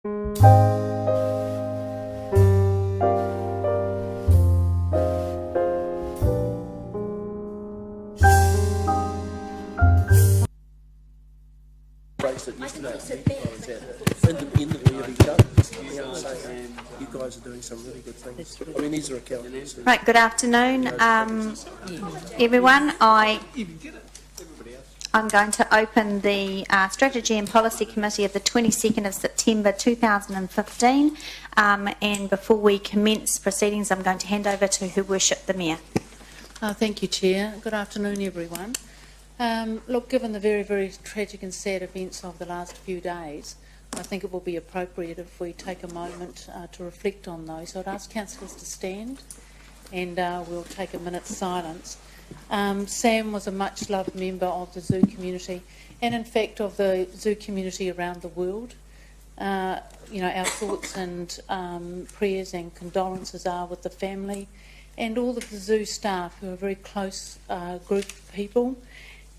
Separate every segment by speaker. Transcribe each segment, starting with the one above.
Speaker 1: You guys are doing some really good things. I mean, these are accountants.
Speaker 2: Right, good afternoon, everyone. I'm going to open the Strategy and Policy Committee of the 22nd of September 2015, and before we commence proceedings, I'm going to hand over to Her Worship the Mayor.
Speaker 3: Thank you, Chair. Good afternoon, everyone. Look, given the very, very tragic and sad events of the last few days, I think it will be appropriate if we take a moment to reflect on those. So I'd ask councillors to stand and we'll take a minute's silence. Sam was a much-loved member of the zoo community and, in fact, of the zoo community around the world. You know, our thoughts and prayers and condolences are with the family and all of the zoo staff, who are a very close group of people.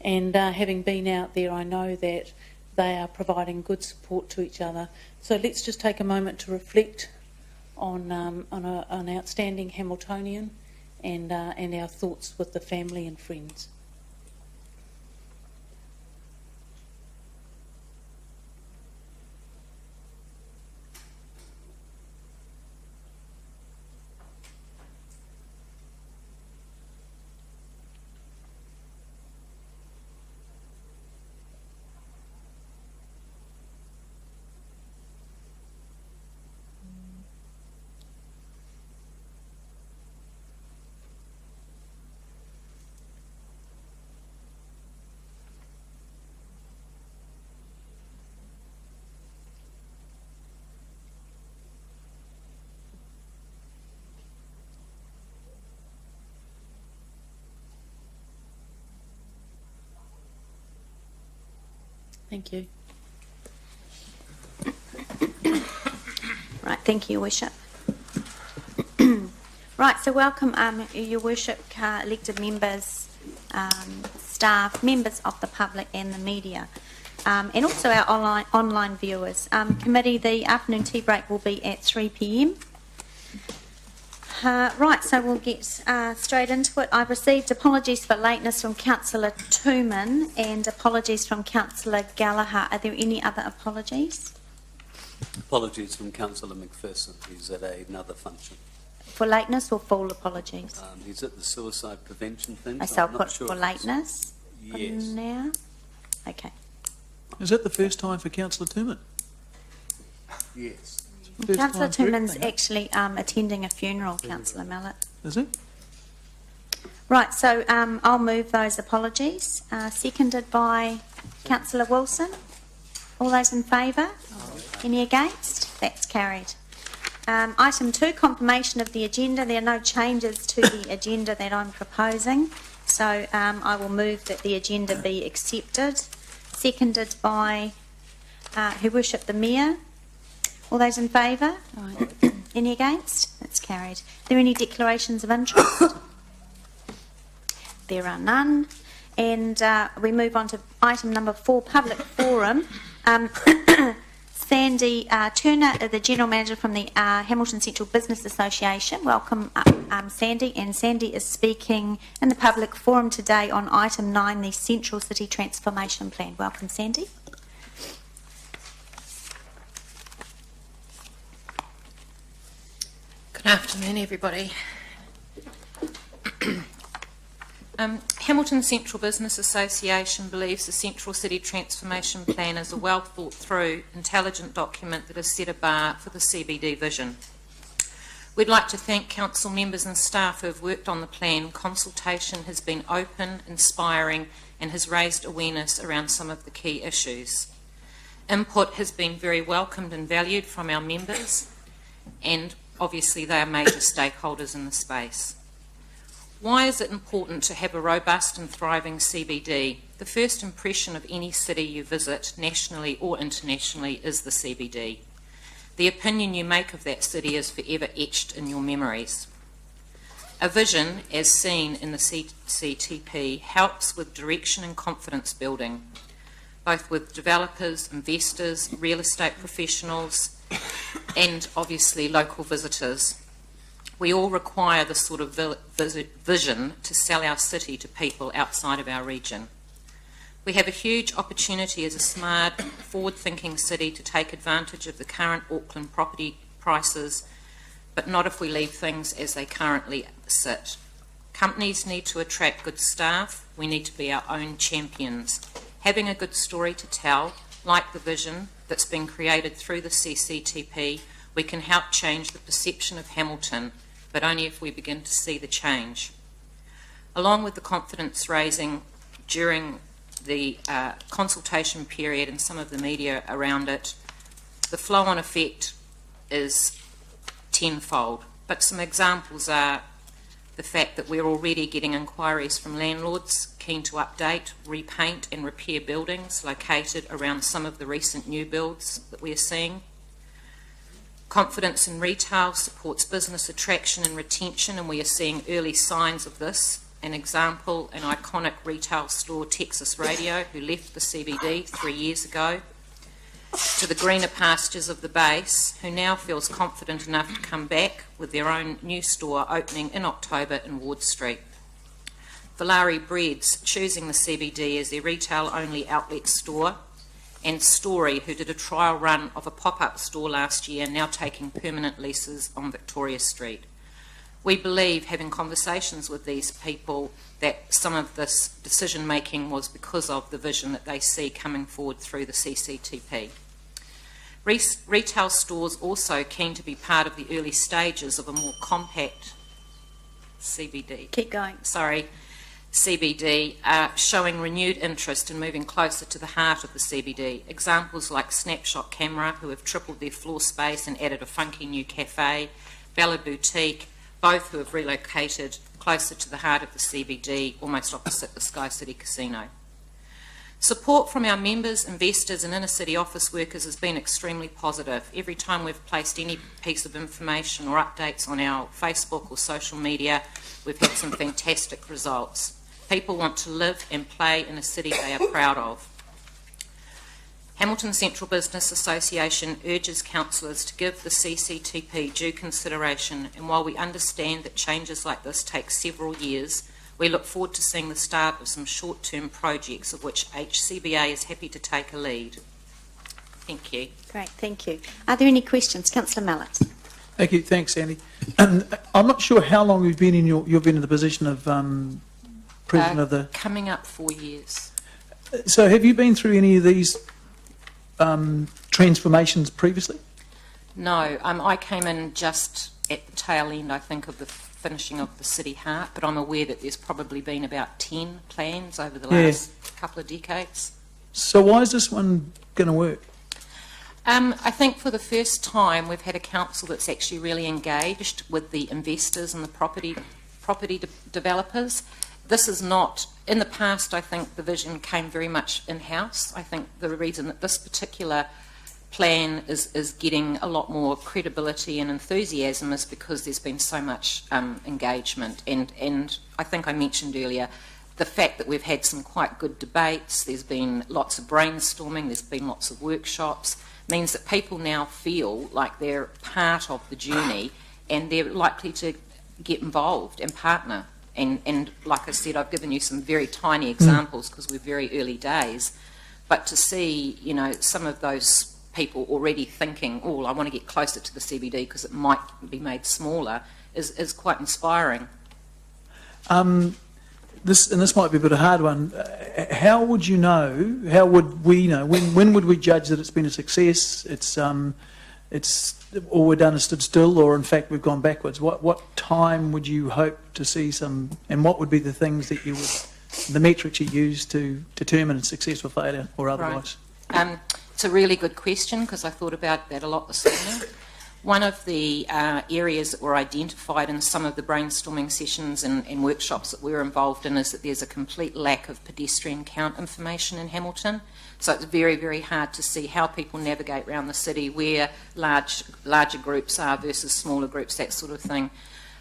Speaker 3: And having been out there, I know that they are providing good support to each other. So let's just take a moment to reflect on an outstanding Hamiltonian and our thoughts with the family and friends. Thank you.
Speaker 2: Right, thank you, Your Worship. Right, so welcome, Your Worship, elected members, staff, members of the public and the media, and also our online viewers. Committee, the afternoon tea break will be at 3 p.m. Right, so we'll get straight into it. I've received apologies for lateness from Councillor Tooman and apologies from Councillor Gallagher. Are there any other apologies?
Speaker 4: Apologies from Councillor McPherson. He's at another function.
Speaker 2: For lateness or full apologies?
Speaker 4: He's at the suicide prevention thing.
Speaker 2: So I'll put for lateness?
Speaker 4: Yes.
Speaker 2: Now? Okay.
Speaker 5: Is that the first time for Councillor Tooman?
Speaker 4: Yes.
Speaker 2: Councillor Tooman's actually attending a funeral, Councillor Mallet.
Speaker 5: Is it?
Speaker 2: Right, so I'll move those apologies. Seconded by Councillor Wilson. All those in favour? Any against? That's carried. Item 2, confirmation of the agenda. There are no changes to the agenda that I'm proposing, so I will move that the agenda be accepted. Seconded by Her Worship the Mayor. All those in favour? Right. Any against? That's carried. Are there any declarations of interest? There are none. And we move on to item number 4, public forum. Sandy Turner, the General Manager from the Hamilton Central Business Association. Welcome, Sandy. And Sandy is speaking in the public forum today on item 9, the Central City Transformation Plan. Welcome, Sandy.
Speaker 6: Good afternoon, everybody. Hamilton Central Business Association believes the Central City Transformation Plan is a well thought through, intelligent document that has set a bar for the CBD vision. We'd like to thank council members and staff who have worked on the plan. Consultation has been open, inspiring, and has raised awareness around some of the key issues. Input has been very welcomed and valued from our members, and obviously they are major stakeholders in the space. Why is it important to have a robust and thriving CBD? The first impression of any city you visit, nationally or internationally, is the CBD. The opinion you make of that city is forever etched in your memories. A vision, as seen in the CTP, helps with direction and confidence building. both with developers, investors, real estate professionals, and obviously local visitors. We all require this sort of vision to sell our city to people outside of our region. We have a huge opportunity as a smart, forward-thinking city to take advantage of the current Auckland property prices, but not if we leave things as they currently sit. Companies need to attract good staff. We need to be our own champions. Having a good story to tell, like the vision that's been created through the CCTP, we can help change the perception of Hamilton, but only if we begin to see the change. Along with the confidence raising during the consultation period and some of the media around it, the flow-on effect is tenfold. But some examples are the fact that we're already getting inquiries from landlords keen to update, repaint and repair buildings located around some of the recent new builds that we're seeing. Confidence in retail supports business attraction and retention, and we are seeing early signs of this. An example, an iconic retail store, Texas Radio, who left the CBD 3 years ago, to the greener pastures of the base, who now feels confident enough to come back with their own new store opening in October in Ward Street. Valari Breads choosing the CBD as their retail-only outlet store, and Story, who did a trial run of a pop-up store last year, now taking permanent leases on Victoria Street. We believe, having conversations with these people, that some of this decision-making was because of the vision that they see coming forward through the CCTP. Retail stores also keen to be part of the early stages of a more compact CBD.
Speaker 2: Keep going.
Speaker 6: CBD, showing renewed interest in moving closer to the heart of the CBD. Examples like Snapshot Camera, who have tripled their floor space and added a funky new cafe, Bella Boutique, both who have relocated closer to the heart of the CBD, almost opposite the Sky City Casino. Support from our members, investors and inner city office workers has been extremely positive. Every time we've placed any piece of information or updates on our Facebook or social media, we've had some fantastic results. People want to live and play in a city they are proud of. Hamilton Central Business Association urges councillors to give the CCTP due consideration, and while we understand that changes like this take several years, we look forward to seeing the start of some short-term projects of which HCBA is happy to take a lead. Thank you.
Speaker 2: Great, thank you. Are there any questions? Councillor Mallett.
Speaker 5: Thank you. Thanks, Sandy. And I'm not sure how long you've been in the position of president of the...
Speaker 6: Coming up 4 years.
Speaker 5: So have you been through any of these transformations previously?
Speaker 6: No, I came in just at the tail end, I think, of the finishing of the City Heart, but I'm aware that there's probably been about 10 plans over the last couple of decades.
Speaker 5: So why is this one going to work?
Speaker 6: I think for the first time we've had a council that's actually really engaged with the investors and the property developers. This is not, in the past I think the vision came very much in-house. I think the reason that this particular plan is getting a lot more credibility and enthusiasm is because there's been so much engagement, and I think I mentioned earlier the fact that we've had some quite good debates, there's been lots of brainstorming, there's been lots of workshops, means that people now feel like they're part of the journey and they're likely to get involved and partner. And like I said, I've given you some very tiny examples because we're very early days, but to see, you know, some of those people already thinking, oh, I want to get closer to the CBD because it might be made smaller, is quite inspiring.
Speaker 5: This might be a bit of a hard one. How would you know? How would we know? When would we judge that it's been a success? It's all we've done is stood still, or in fact we've gone backwards. What time would you hope to see some? And what would be the things that you would, the metrics you use to determine a success or failure, or otherwise?
Speaker 6: Right. It's a really good question because I thought about that a lot this morning. One of the areas that were identified in some of the brainstorming sessions and workshops that we were involved in is that there's a complete lack of pedestrian count information in Hamilton. So it's very, very hard to see how people navigate around the city, where larger groups are versus smaller groups, that sort of thing.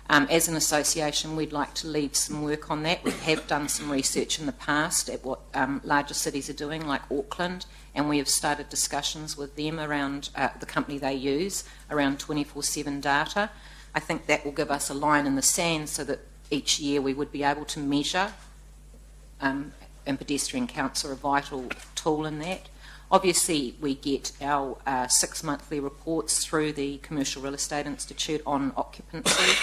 Speaker 6: As an association, we'd like to lead some work on that. We have done some research in the past at what larger cities are doing, like Auckland, and we have started discussions with them around the company they use, around 24/7 data. I think that will give us a line in the sand so that each year we would be able to measure, and pedestrian counts are a vital tool in that. Obviously, we get our 6 monthly reports through the Commercial Real Estate Institute on occupancy,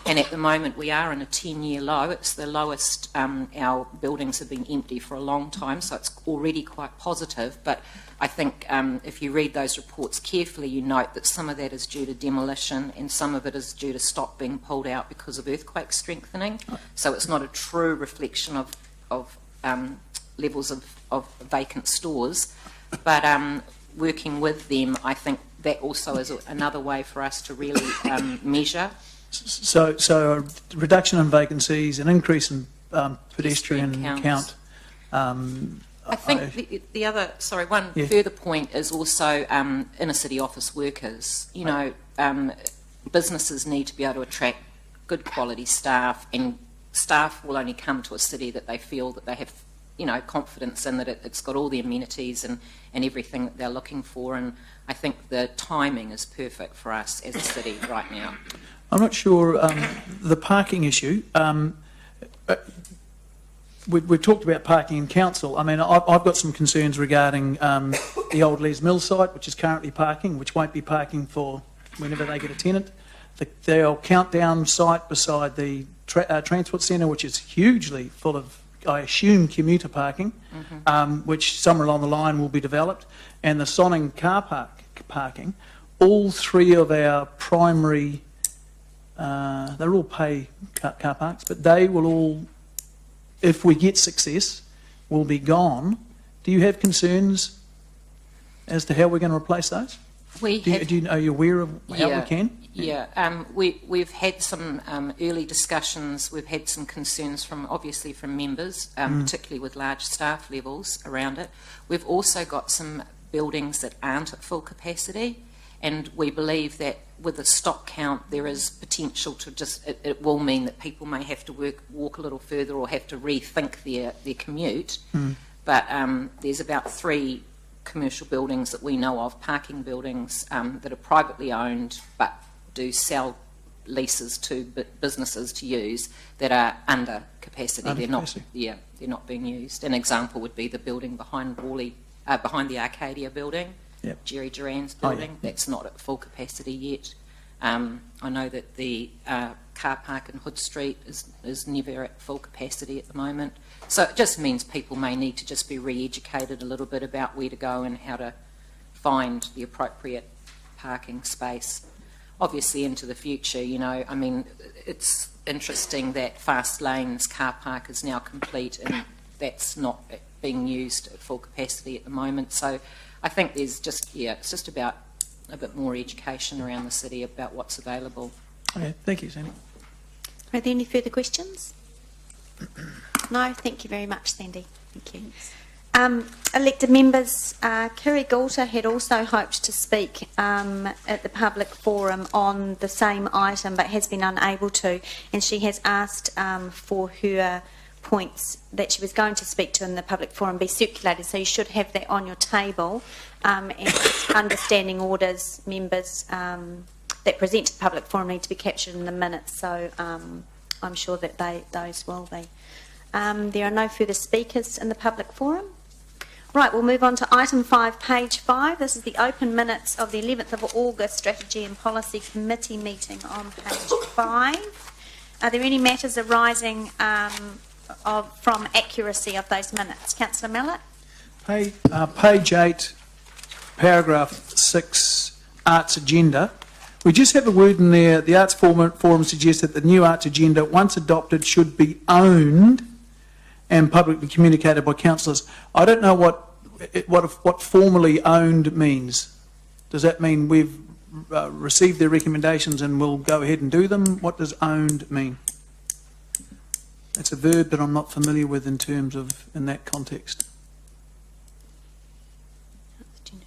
Speaker 6: and at the moment we are in a 10-year low. It's the lowest. Our buildings have been empty for a long time, so it's already quite positive, but I think if you read those reports carefully, you note that some of that is due to demolition and some of it is due to stock being pulled out because of earthquake strengthening. So it's not a true reflection of levels of vacant stores. But working with them, I think that also is another way for us to really measure.
Speaker 5: So a reduction in vacancies, an increase in pedestrian count.
Speaker 6: I think the other, one further point is also inner city office workers. You know, businesses need to be able to attract good quality staff, and staff will only come to a city that they feel that they have, you know, confidence in, that it's got all the amenities and everything that they're looking for. And I think the timing is perfect for us as a city right now.
Speaker 5: I'm not sure the parking issue. We've talked about parking in council. I mean, I've got some concerns regarding the old Les Mills site, which is currently parking, which won't be parking for whenever they get a tenant. The old Countdown site beside the transport centre, which is hugely full of, I assume, commuter parking, which somewhere along the line will be developed, and the Sonning car park parking. All three of our primary, they're all pay car parks, but they will all, if we get success, will be gone. Do you have concerns as to how we're going to replace those? Are you aware of how we can?
Speaker 6: Yeah, we've had some early discussions. We've had some concerns obviously from members, particularly with large staff levels around it. We've also got some buildings that aren't at full capacity, and we believe that with the stock count there is potential to it will mean that people may have to walk a little further or have to rethink their commute. But there's about 3 commercial buildings that we know of, parking buildings that are privately owned but do sell leases to businesses to use, that are under capacity. They're not being used. An example would be the building behind the Arcadia building, Jerry Duran's building. That's not at full capacity yet. I know that the car park in Hood Street is never at full capacity at the moment. So it just means people may need to just be re-educated a little bit about where to go and how to find the appropriate parking space. Obviously into the future, you know, I mean, it's interesting that Fast Lane's car park is now complete and that's not being used at full capacity at the moment. So I think there's just, it's just about a bit more education around the city about what's available.
Speaker 5: Okay, thank you, Sandy.
Speaker 2: Are there any further questions? No, thank you very much, Sandy. Thank you. Elected members, Kiri Goulter had also hoped to speak at the public forum on the same item but has been unable to, and she has asked for her points that she was going to speak to in the public forum be circulated, so you should have that on your table, and understanding orders, members that present to the public forum need to be captured in the minutes, so I'm sure that those will be. There are no further speakers in the public forum. Right, we'll move on to item 5, page 5. This is the open minutes of the 11th of August Strategy and Policy Committee meeting on page 5. Are there any matters arising from accuracy of those minutes? Councillor Mallett?
Speaker 5: Page 8, paragraph 6, Arts Agenda. We just have a word in there. The Arts Forum suggests that the new Arts Agenda, once adopted, should be owned and publicly communicated by councillors. I don't know what formally owned means. Does that mean we've received their recommendations and we'll go ahead and do them? What does owned mean? It's a verb that I'm not familiar with in that context.
Speaker 2: Should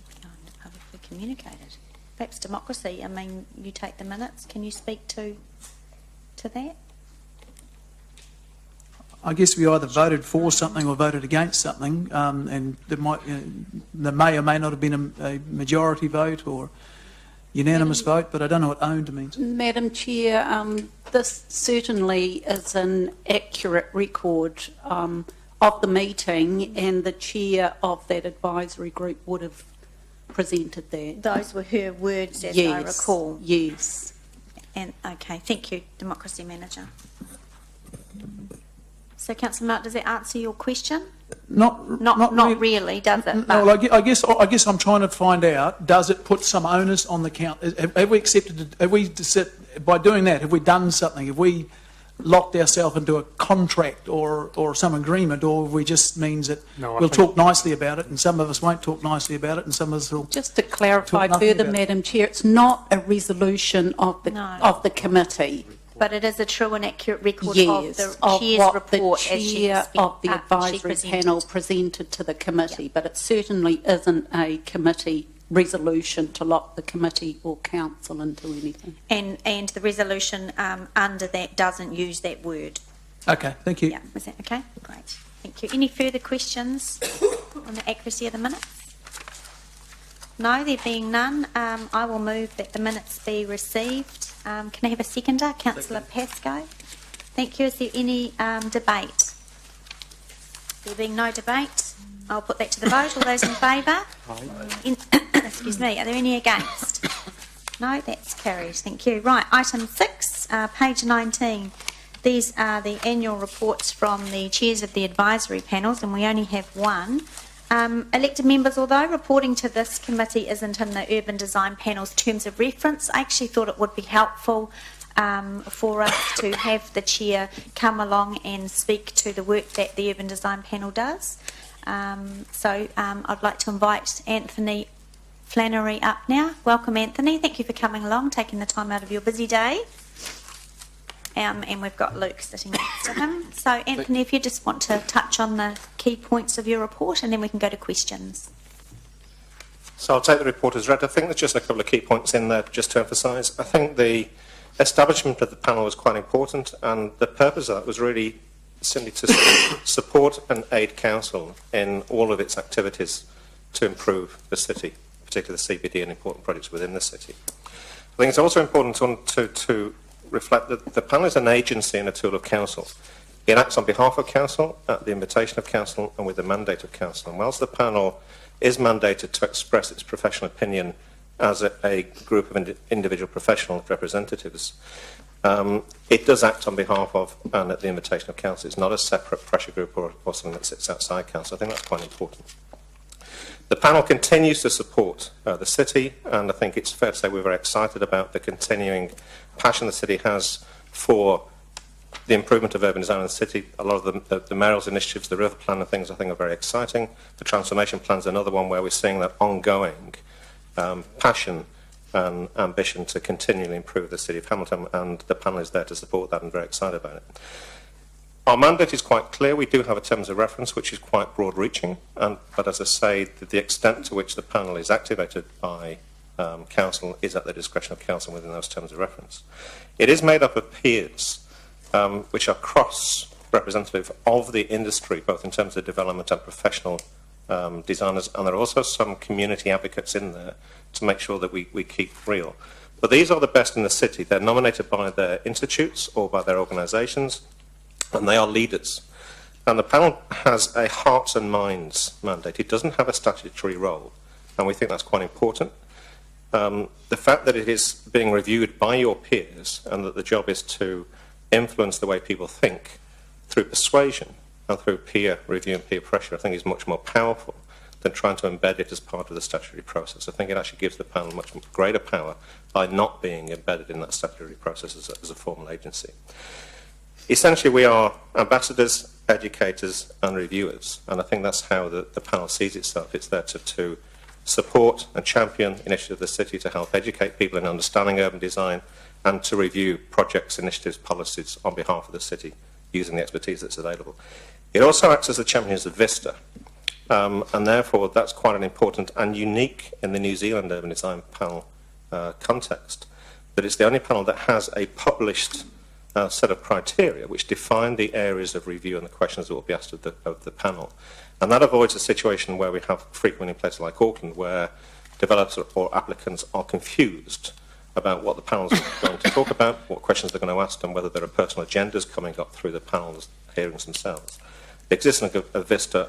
Speaker 2: be owned and publicly communicated. perhaps democracy. I mean, you take the minutes. Can you speak to that?
Speaker 5: I guess we either voted for something or voted against something, and there may or may not have been a majority vote or unanimous vote, but I don't know what owned means.
Speaker 7: Madam Chair, this certainly is an accurate record of the meeting, and the chair of that advisory group would have presented that.
Speaker 2: Those were her words, as
Speaker 7: Yes,
Speaker 2: I recall.
Speaker 7: yes.
Speaker 2: And okay, thank you, Democracy Manager. So, Councillor Mark, does that answer your question?
Speaker 5: Not
Speaker 2: Really, does it?
Speaker 5: No,
Speaker 2: But-
Speaker 5: well, I guess I'm trying to find out, does it put some onus on the council? Have we accepted, by doing that, have we done something? Have we locked ourselves into a contract or some agreement, or have we just means that we'll talk nicely about it, and some of us won't talk nicely about it, and some of us will...
Speaker 7: Just to clarify
Speaker 5: Talk nothing
Speaker 7: further,
Speaker 5: about it.
Speaker 7: Madam Chair, it's not a resolution of the
Speaker 2: No.
Speaker 7: of the committee.
Speaker 2: But it is a true and accurate record
Speaker 7: Yes,
Speaker 2: of the
Speaker 7: of
Speaker 2: chair's
Speaker 7: what
Speaker 2: report
Speaker 7: the
Speaker 2: as she
Speaker 7: chair of the
Speaker 2: she
Speaker 7: advisory
Speaker 2: presented.
Speaker 7: panel presented to the committee, but it certainly isn't a committee resolution to lock the committee or council into anything.
Speaker 2: And the resolution under that doesn't use that word.
Speaker 5: Okay, thank you.
Speaker 2: Yeah, is that okay? Great. Thank you. Any further questions on the accuracy of the minutes? No, there being none, I will move that the minutes be received. Can I have a seconder? Councillor Pascoe. Thank you. Is there any debate? There being no debate, I'll put that to the vote. All those in favour? Excuse me. Are there any against? No, that's carried. Thank you. Right, item 6, page 19. These are the annual reports from the chairs of the advisory panels, and we only have one. Elected members, although reporting to this committee isn't in the urban design panel's terms of reference, I actually thought it would be helpful for us to have the chair come along and speak to the work that the urban design panel does. So I'd like to invite Anthony Flannery up now. Welcome, Anthony. Thank you for coming along, taking the time out of your busy day. And we've got Luke sitting next to him. So, Anthony, if you just want to touch on the key points of your report, and then we can go to questions.
Speaker 8: So I'll take the report as read. I think there's just a couple of key points in there just to emphasise. I think the establishment of the panel was quite important, and the purpose of that was really simply to support and aid council in all of its activities to improve the city, particularly the CBD and important projects within the city. I think it's also important to reflect that the panel is an agency and a tool of council. It acts on behalf of council, at the invitation of council, and with the mandate of council. And whilst the panel is mandated to express its professional opinion as a group of individual professional representatives, it does act on behalf of and at the invitation of council. It's not a separate pressure group or something that sits outside council. I think that's quite important. The panel continues to support the city, and I think it's fair to say we're very excited about the continuing passion the city has for the improvement of urban design in the city. A lot of the mayoral's initiatives, the river plan and things, I think are very exciting. The transformation plan is another one where we're seeing that ongoing passion and ambition to continually improve the city of Hamilton, and the panel is there to support that and very excited about it. Our mandate is quite clear. We do have a terms of reference which is quite broad-reaching, but as I say, the extent to which the panel is activated by council is at the discretion of council within those terms of reference. It is made up of peers which are cross-representative of the industry, both in terms of development and professional designers, and there are also some community advocates in there to make sure that we keep real. But these are the best in the city. They're nominated by their institutes or by their organisations, and they are leaders. And the panel has a hearts and minds mandate. It doesn't have a statutory role, and we think that's quite important. The fact that it is being reviewed by your peers and that the job is to influence the way people think through persuasion and through peer review and peer pressure, I think is much more powerful than trying to embed it as part of the statutory process. I think it actually gives the panel much greater power by not being embedded in that statutory process as a formal agency. Essentially, we are ambassadors, educators and reviewers, and I think that's how the panel sees itself. It's there to support and champion initiatives of the city to help educate people in understanding urban design and to review projects, initiatives, policies on behalf of the city using the expertise that's available. It also acts as the champions of Vista, and therefore that's quite an important and unique in the New Zealand urban design panel context, but it's the only panel that has a published set of criteria which define the areas of review and the questions that will be asked of the panel. And that avoids a situation where we have frequently in places like Auckland where developers or applicants are confused about what the panels are going to talk about, what questions they're going to ask, and whether there are personal agendas coming up through the panel's hearings themselves. The existence of Vista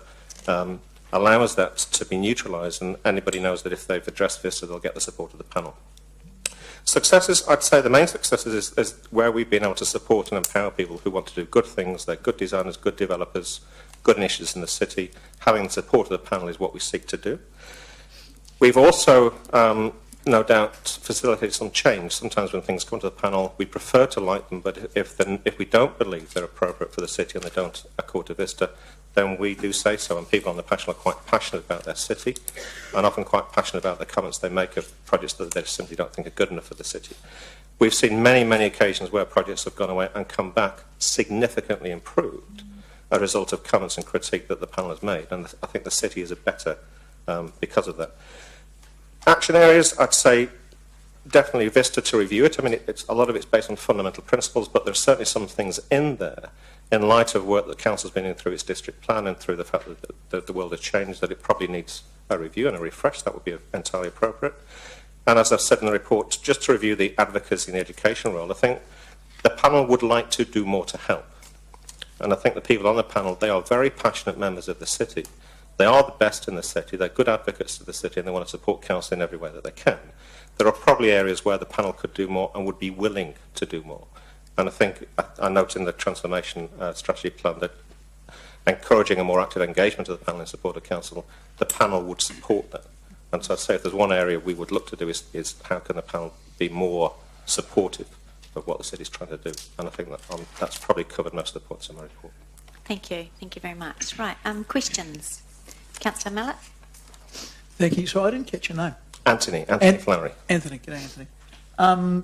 Speaker 8: allows that to be neutralised, and anybody knows that if they've addressed Vista, they'll get the support of the panel. Successes, I'd say the main successes is where we've been able to support and empower people who want to do good things. They're good designers, good developers, good initiatives in the city. Having the support of the panel is what we seek to do. We've also, no doubt, facilitated some change. Sometimes when things come to the panel, we prefer to like them, but if we don't believe they're appropriate for the city and they don't accord to Vista, then we do say so, and people on the panel are quite passionate about their city and often quite passionate about the comments they make of projects that they simply don't think are good enough for the city. We've seen many, many occasions where projects have gone away and come back significantly improved as a result of comments and critique that the panel has made, and I think the city is a better because of that. Action areas, I'd say definitely Vista to review it. I mean, a lot of it's based on fundamental principles, but there's certainly some things in there in light of work that Council's been in through its district plan and through the fact that the world has changed, that it probably needs a review and a refresh. That would be entirely appropriate. And as I've said in the report, just to review the advocacy and the education role, I think the panel would like to do more to help. And I think the people on the panel, they are very passionate members of the city. They are the best in the city. They're good advocates of the city, and they want to support Council in every way that they can. There are probably areas where the panel could do more and would be willing to do more. And I think I note in the transformation strategy plan that encouraging a more active engagement of the panel in support of Council, the panel would support that. And so I'd say if there's one area we would look to do is how can the panel be more supportive of what the city's trying to do. And I think that that's probably covered most of the points in my report.
Speaker 2: Thank you. Thank you very much. Right, questions? Councillor Mallett?
Speaker 5: Thank you. So I didn't catch your name.
Speaker 8: Anthony Flannery.
Speaker 5: Anthony, g'day Anthony.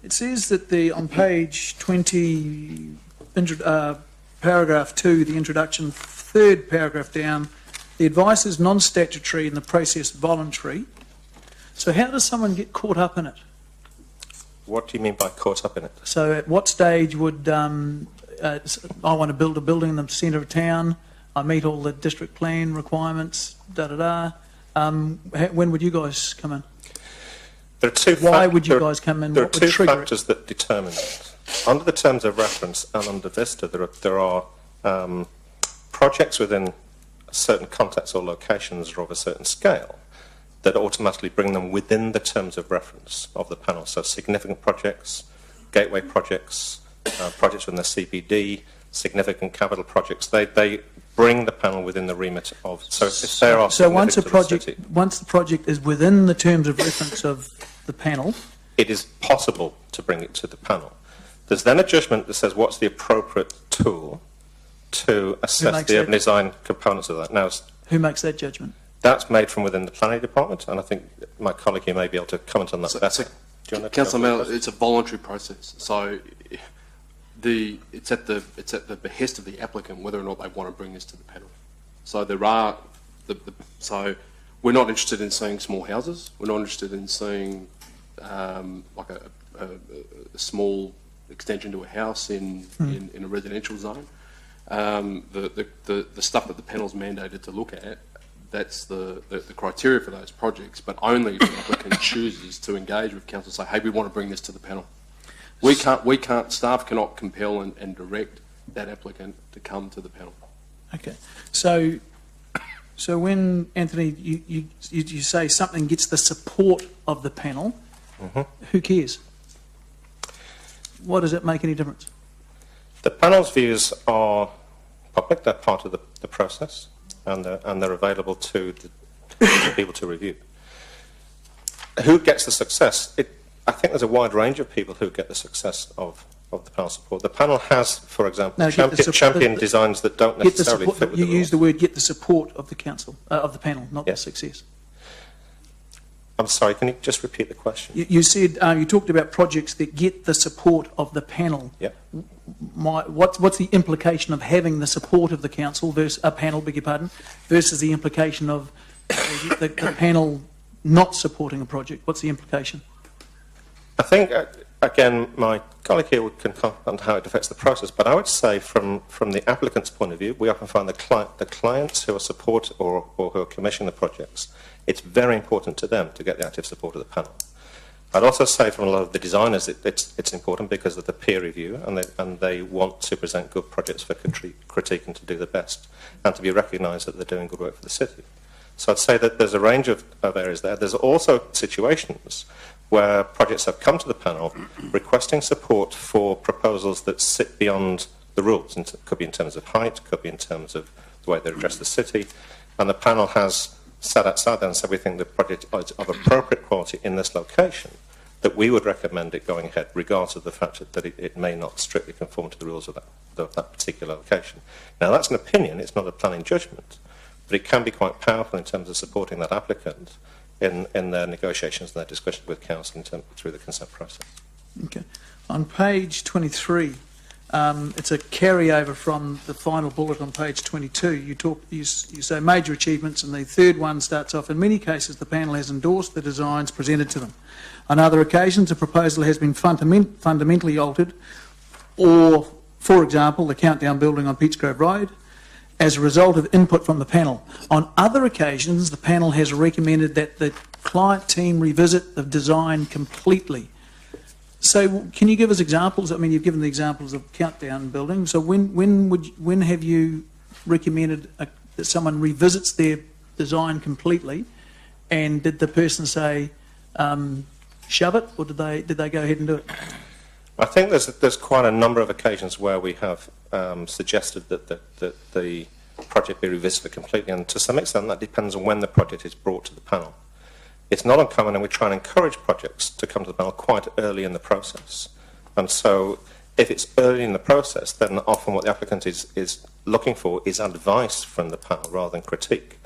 Speaker 5: It says that on page 20, paragraph 2, the introduction, third paragraph down, the advice is non-statutory and the process voluntary. So how does someone get caught up in it?
Speaker 8: What do you mean by caught up in it?
Speaker 5: So at what stage would I want to build a building in the centre of town, I meet all the district plan requirements, when would you guys come in?
Speaker 8: There are two
Speaker 5: Why would you guys come in?
Speaker 8: There are
Speaker 5: What would
Speaker 8: two
Speaker 5: trigger
Speaker 8: factors that determine it. Under the terms of reference and under Vista, there are projects within certain contexts or locations or of a certain scale that automatically bring them within the terms of reference of the panel. So significant projects, gateway projects, projects within the CBD, significant capital projects, they bring the panel within the remit of. So if there are
Speaker 5: So once
Speaker 8: once
Speaker 5: the project is within the terms of reference of the panel,
Speaker 8: it is possible to bring it to the panel. There's then a judgment that says what's the appropriate tool to assess the urban design components of that. Now,
Speaker 5: who makes that judgment?
Speaker 8: that's made from within the planning department, and I think my colleague here may be able to comment on that better.
Speaker 9: Councillor Mallett, it's a voluntary process, so it's at the behest of the applicant whether or not they want to bring this to the panel. So so we're not interested in seeing small houses. We're not interested in seeing like a small extension to a house in a residential zone. The stuff that the panel's mandated to look at, that's the criteria for those projects, but only if the applicant chooses to engage with council and say, hey, we want to bring this to the panel. Staff cannot compel and direct that applicant to come to the panel.
Speaker 5: Okay. So when, Anthony, you say something gets the support of the panel, who cares? What does it make any difference?
Speaker 8: The panel's views are public, they're part of the process, and they're available to the people to review. Who gets the success? I think there's a wide range of people who get the success of the panel support. The panel has, for example, champion designs that don't necessarily fit with the
Speaker 5: You
Speaker 8: rules.
Speaker 5: use the word get the support of the council, of the panel, not the success.
Speaker 8: I'm sorry, can you just repeat the question?
Speaker 5: You said, you talked about projects that get the support of the panel.
Speaker 8: Yeah.
Speaker 5: What's the implication of having the support of the council versus a panel, beg your pardon, versus the implication of the panel not supporting a project? What's the implication?
Speaker 8: I think, again, my colleague here can comment on how it affects the process, but I would say from the applicant's point of view, we often find the clients who are support or who are commissioning the projects, it's very important to them to get the active support of the panel. I'd also say from a lot of the designers it's important because of the peer review and they want to present good projects for critique and to do the best and to be recognised that they're doing good work for the city. So I'd say that there's a range of areas there. There's also situations where projects have come to the panel requesting support for proposals that sit beyond the rules. It could be in terms of height, could be in terms of the way they address the city, and the panel has sat outside there and said we think the project is of appropriate quality in this location, that we would recommend it going ahead regardless of the fact that it may not strictly conform to the rules of that particular location. Now that's an opinion, it's not a planning judgment, but it can be quite powerful in terms of supporting that applicant in their negotiations and their discussions with council through the consent process.
Speaker 5: Okay. On page 23, it's a carryover from the final bullet on page 22. You say major achievements, and the third one starts off, in many cases the panel has endorsed the designs presented to them. On other occasions, a proposal has been fundamentally altered, or, for example, the Countdown building on Peatsgrove Road, as a result of input from the panel. On other occasions, the panel has recommended that the client team revisit the design completely. So can you give us examples? I mean, you've given the examples of Countdown building. So when have you recommended that someone revisits their design completely? And did the person say, shove it, or did they go ahead and do it?
Speaker 8: I think there's quite a number of occasions where we have suggested that the project be revisited completely, and to some extent that depends on when the project is brought to the panel. It's not uncommon, and we try and encourage projects to come to the panel quite early in the process. And so if it's early in the process, then often what the applicant is looking for is advice from the panel rather than critique.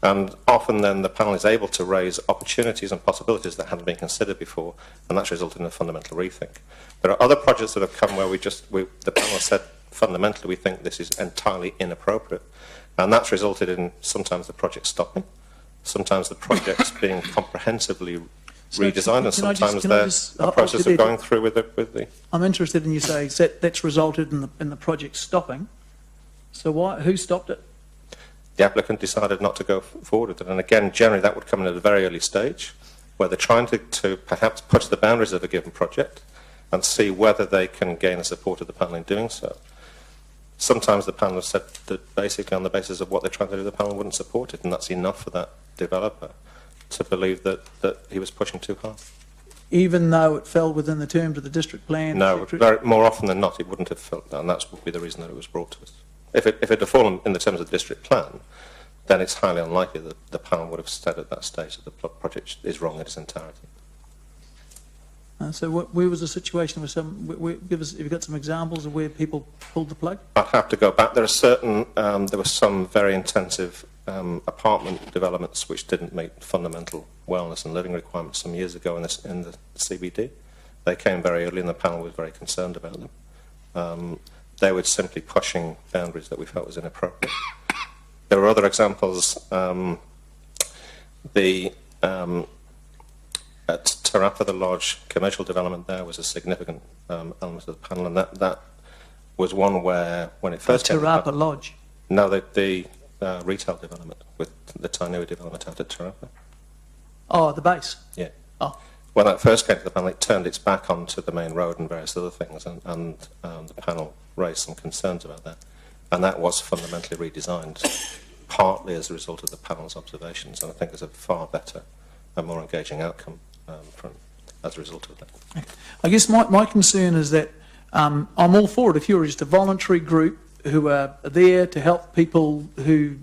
Speaker 8: And often then the panel is able to raise opportunities and possibilities that hadn't been considered before, and that's resulted in a fundamental rethink. There are other projects that have come where the panel has said fundamentally we think this is entirely inappropriate, and that's resulted in sometimes the project stopping, sometimes the projects being comprehensively redesigned, and sometimes there's a process of going through with the...
Speaker 5: I'm interested in you saying that's resulted in the project stopping. So who stopped it?
Speaker 8: The applicant decided not to go forward with it. And again, generally that would come in at a very early stage, where they're trying to perhaps push the boundaries of a given project and see whether they can gain the support of the panel in doing so. Sometimes the panel has said that basically on the basis of what they're trying to do, the panel wouldn't support it, and that's enough for that developer to believe that he was pushing too hard.
Speaker 5: Even though it fell within the terms of the district plan?
Speaker 8: No, more often than not it wouldn't have felt that, and that would be the reason that it was brought to us. If it had fallen in the terms of the district plan, then it's highly unlikely that the panel would have said at that stage that the project is wrong in its entirety.
Speaker 5: So where was the situation with have you got some examples of where people pulled the plug?
Speaker 8: I'd have to go back. There were some very intensive apartment developments which didn't meet fundamental wellness and living requirements some years ago in the CBD. They came very early and the panel was very concerned about them. They were simply pushing boundaries that we felt was inappropriate. There were other examples. At Tarapa, the large commercial development there was a significant element of the panel, and that was one where, when it first came...
Speaker 5: Tarapa Lodge?
Speaker 8: No, the retail development, with the Tainui development out at Tarapa.
Speaker 5: Oh, the base?
Speaker 8: Yeah.
Speaker 5: Oh.
Speaker 8: When that first came to the panel, it turned its back onto the main road and various other things, and the panel raised some concerns about that. And that was fundamentally redesigned, partly as a result of the panel's observations, and I think there's a far better and more engaging outcome as a result of that.
Speaker 5: I guess my concern is that I'm all for it if you're just a voluntary group who are there to help people who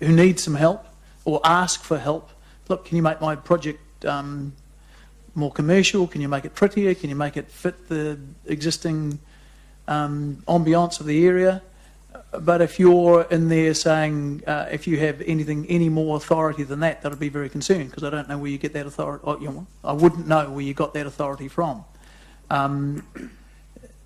Speaker 5: need some help or ask for help. Look, can you make my project more commercial? Can you make it prettier? Can you make it fit the existing ambiance of the area? But if you're in there saying, if you have any more authority than that, that'll be very concerned, because I don't know where you get that authority. I wouldn't know where you got that authority from.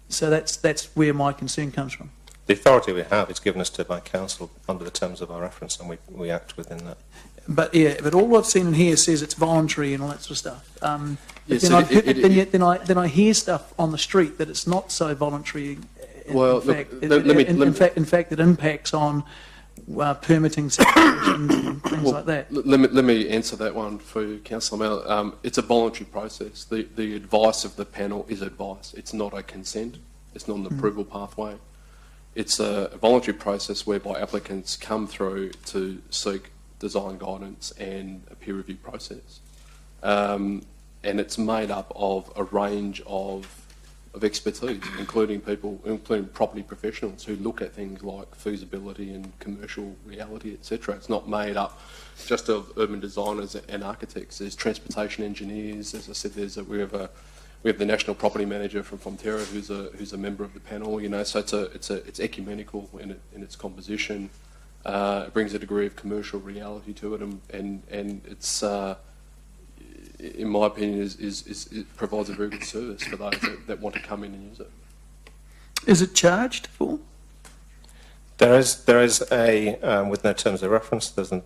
Speaker 5: So that's where my concern comes from.
Speaker 8: The authority we have is given us to by council under the terms of our reference, and we act within that.
Speaker 5: But all I've seen in here says it's voluntary and all that sort of stuff.
Speaker 9: Yes,
Speaker 5: Then I hear stuff on the street that it's not so voluntary.
Speaker 9: Well, look, let
Speaker 5: In fact, it impacts on permitting situations and things like that.
Speaker 9: Let me answer that one for you, Councillor Mallett. It's a voluntary process. The advice of the panel is advice. It's not a consent. It's not an approval pathway. It's a voluntary process whereby applicants come through to seek design guidance and a peer review process. And it's made up of a range of expertise, including property professionals who look at things like feasibility and commercial reality, etc. It's not made up just of urban designers and architects. There's transportation engineers. As I said, we have the national property manager from Fonterra who's a member of the panel. You know, so it's ecumenical in its composition. It brings a degree of commercial reality to it, and it's. In my opinion, it provides a very good service for those that want to come in and use it.
Speaker 5: Is it charged for?
Speaker 8: There is a with no terms of reference. There's an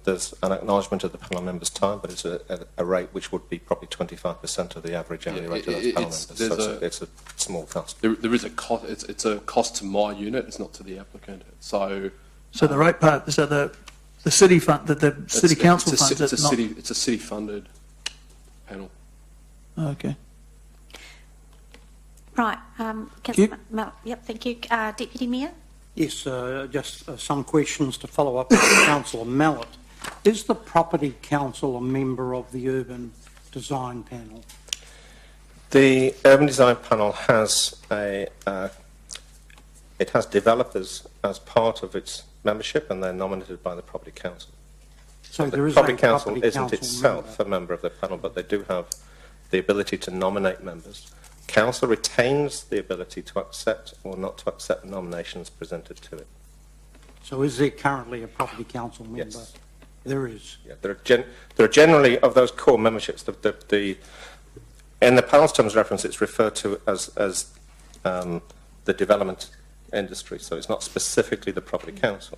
Speaker 8: acknowledgement of the panel members' time, but it's a rate which would be probably 25% of the average hourly rate of those panel members. So it's a small cost.
Speaker 9: There is a cost. It's a cost to my unit. It's not to the applicant. So
Speaker 5: the rate part. So the city fund, the city council funds.
Speaker 9: It's a city funded panel.
Speaker 5: Okay.
Speaker 2: Right. Councillor Mallett. Yep, thank you. Deputy Mayor?
Speaker 10: Yes, just some questions to follow up with Councillor Mallett. Is the Property Council a member of the Urban Design Panel?
Speaker 8: The Urban Design Panel has it has developers as part of its membership, and they're nominated by the Property Council.
Speaker 10: So
Speaker 8: the
Speaker 10: there is
Speaker 8: Property
Speaker 10: a
Speaker 8: Council
Speaker 10: Property
Speaker 8: isn't
Speaker 10: Council
Speaker 8: itself
Speaker 10: member.
Speaker 8: a member of the panel, but they do have the ability to nominate members. Council retains the ability to accept or not to accept nominations presented to it.
Speaker 10: So is there currently a Property Council member?
Speaker 8: Yes.
Speaker 10: There is.
Speaker 8: Yeah, there are generally, of those core memberships, in the panel's terms of reference, it's referred to as the development industry, so it's not specifically the Property Council.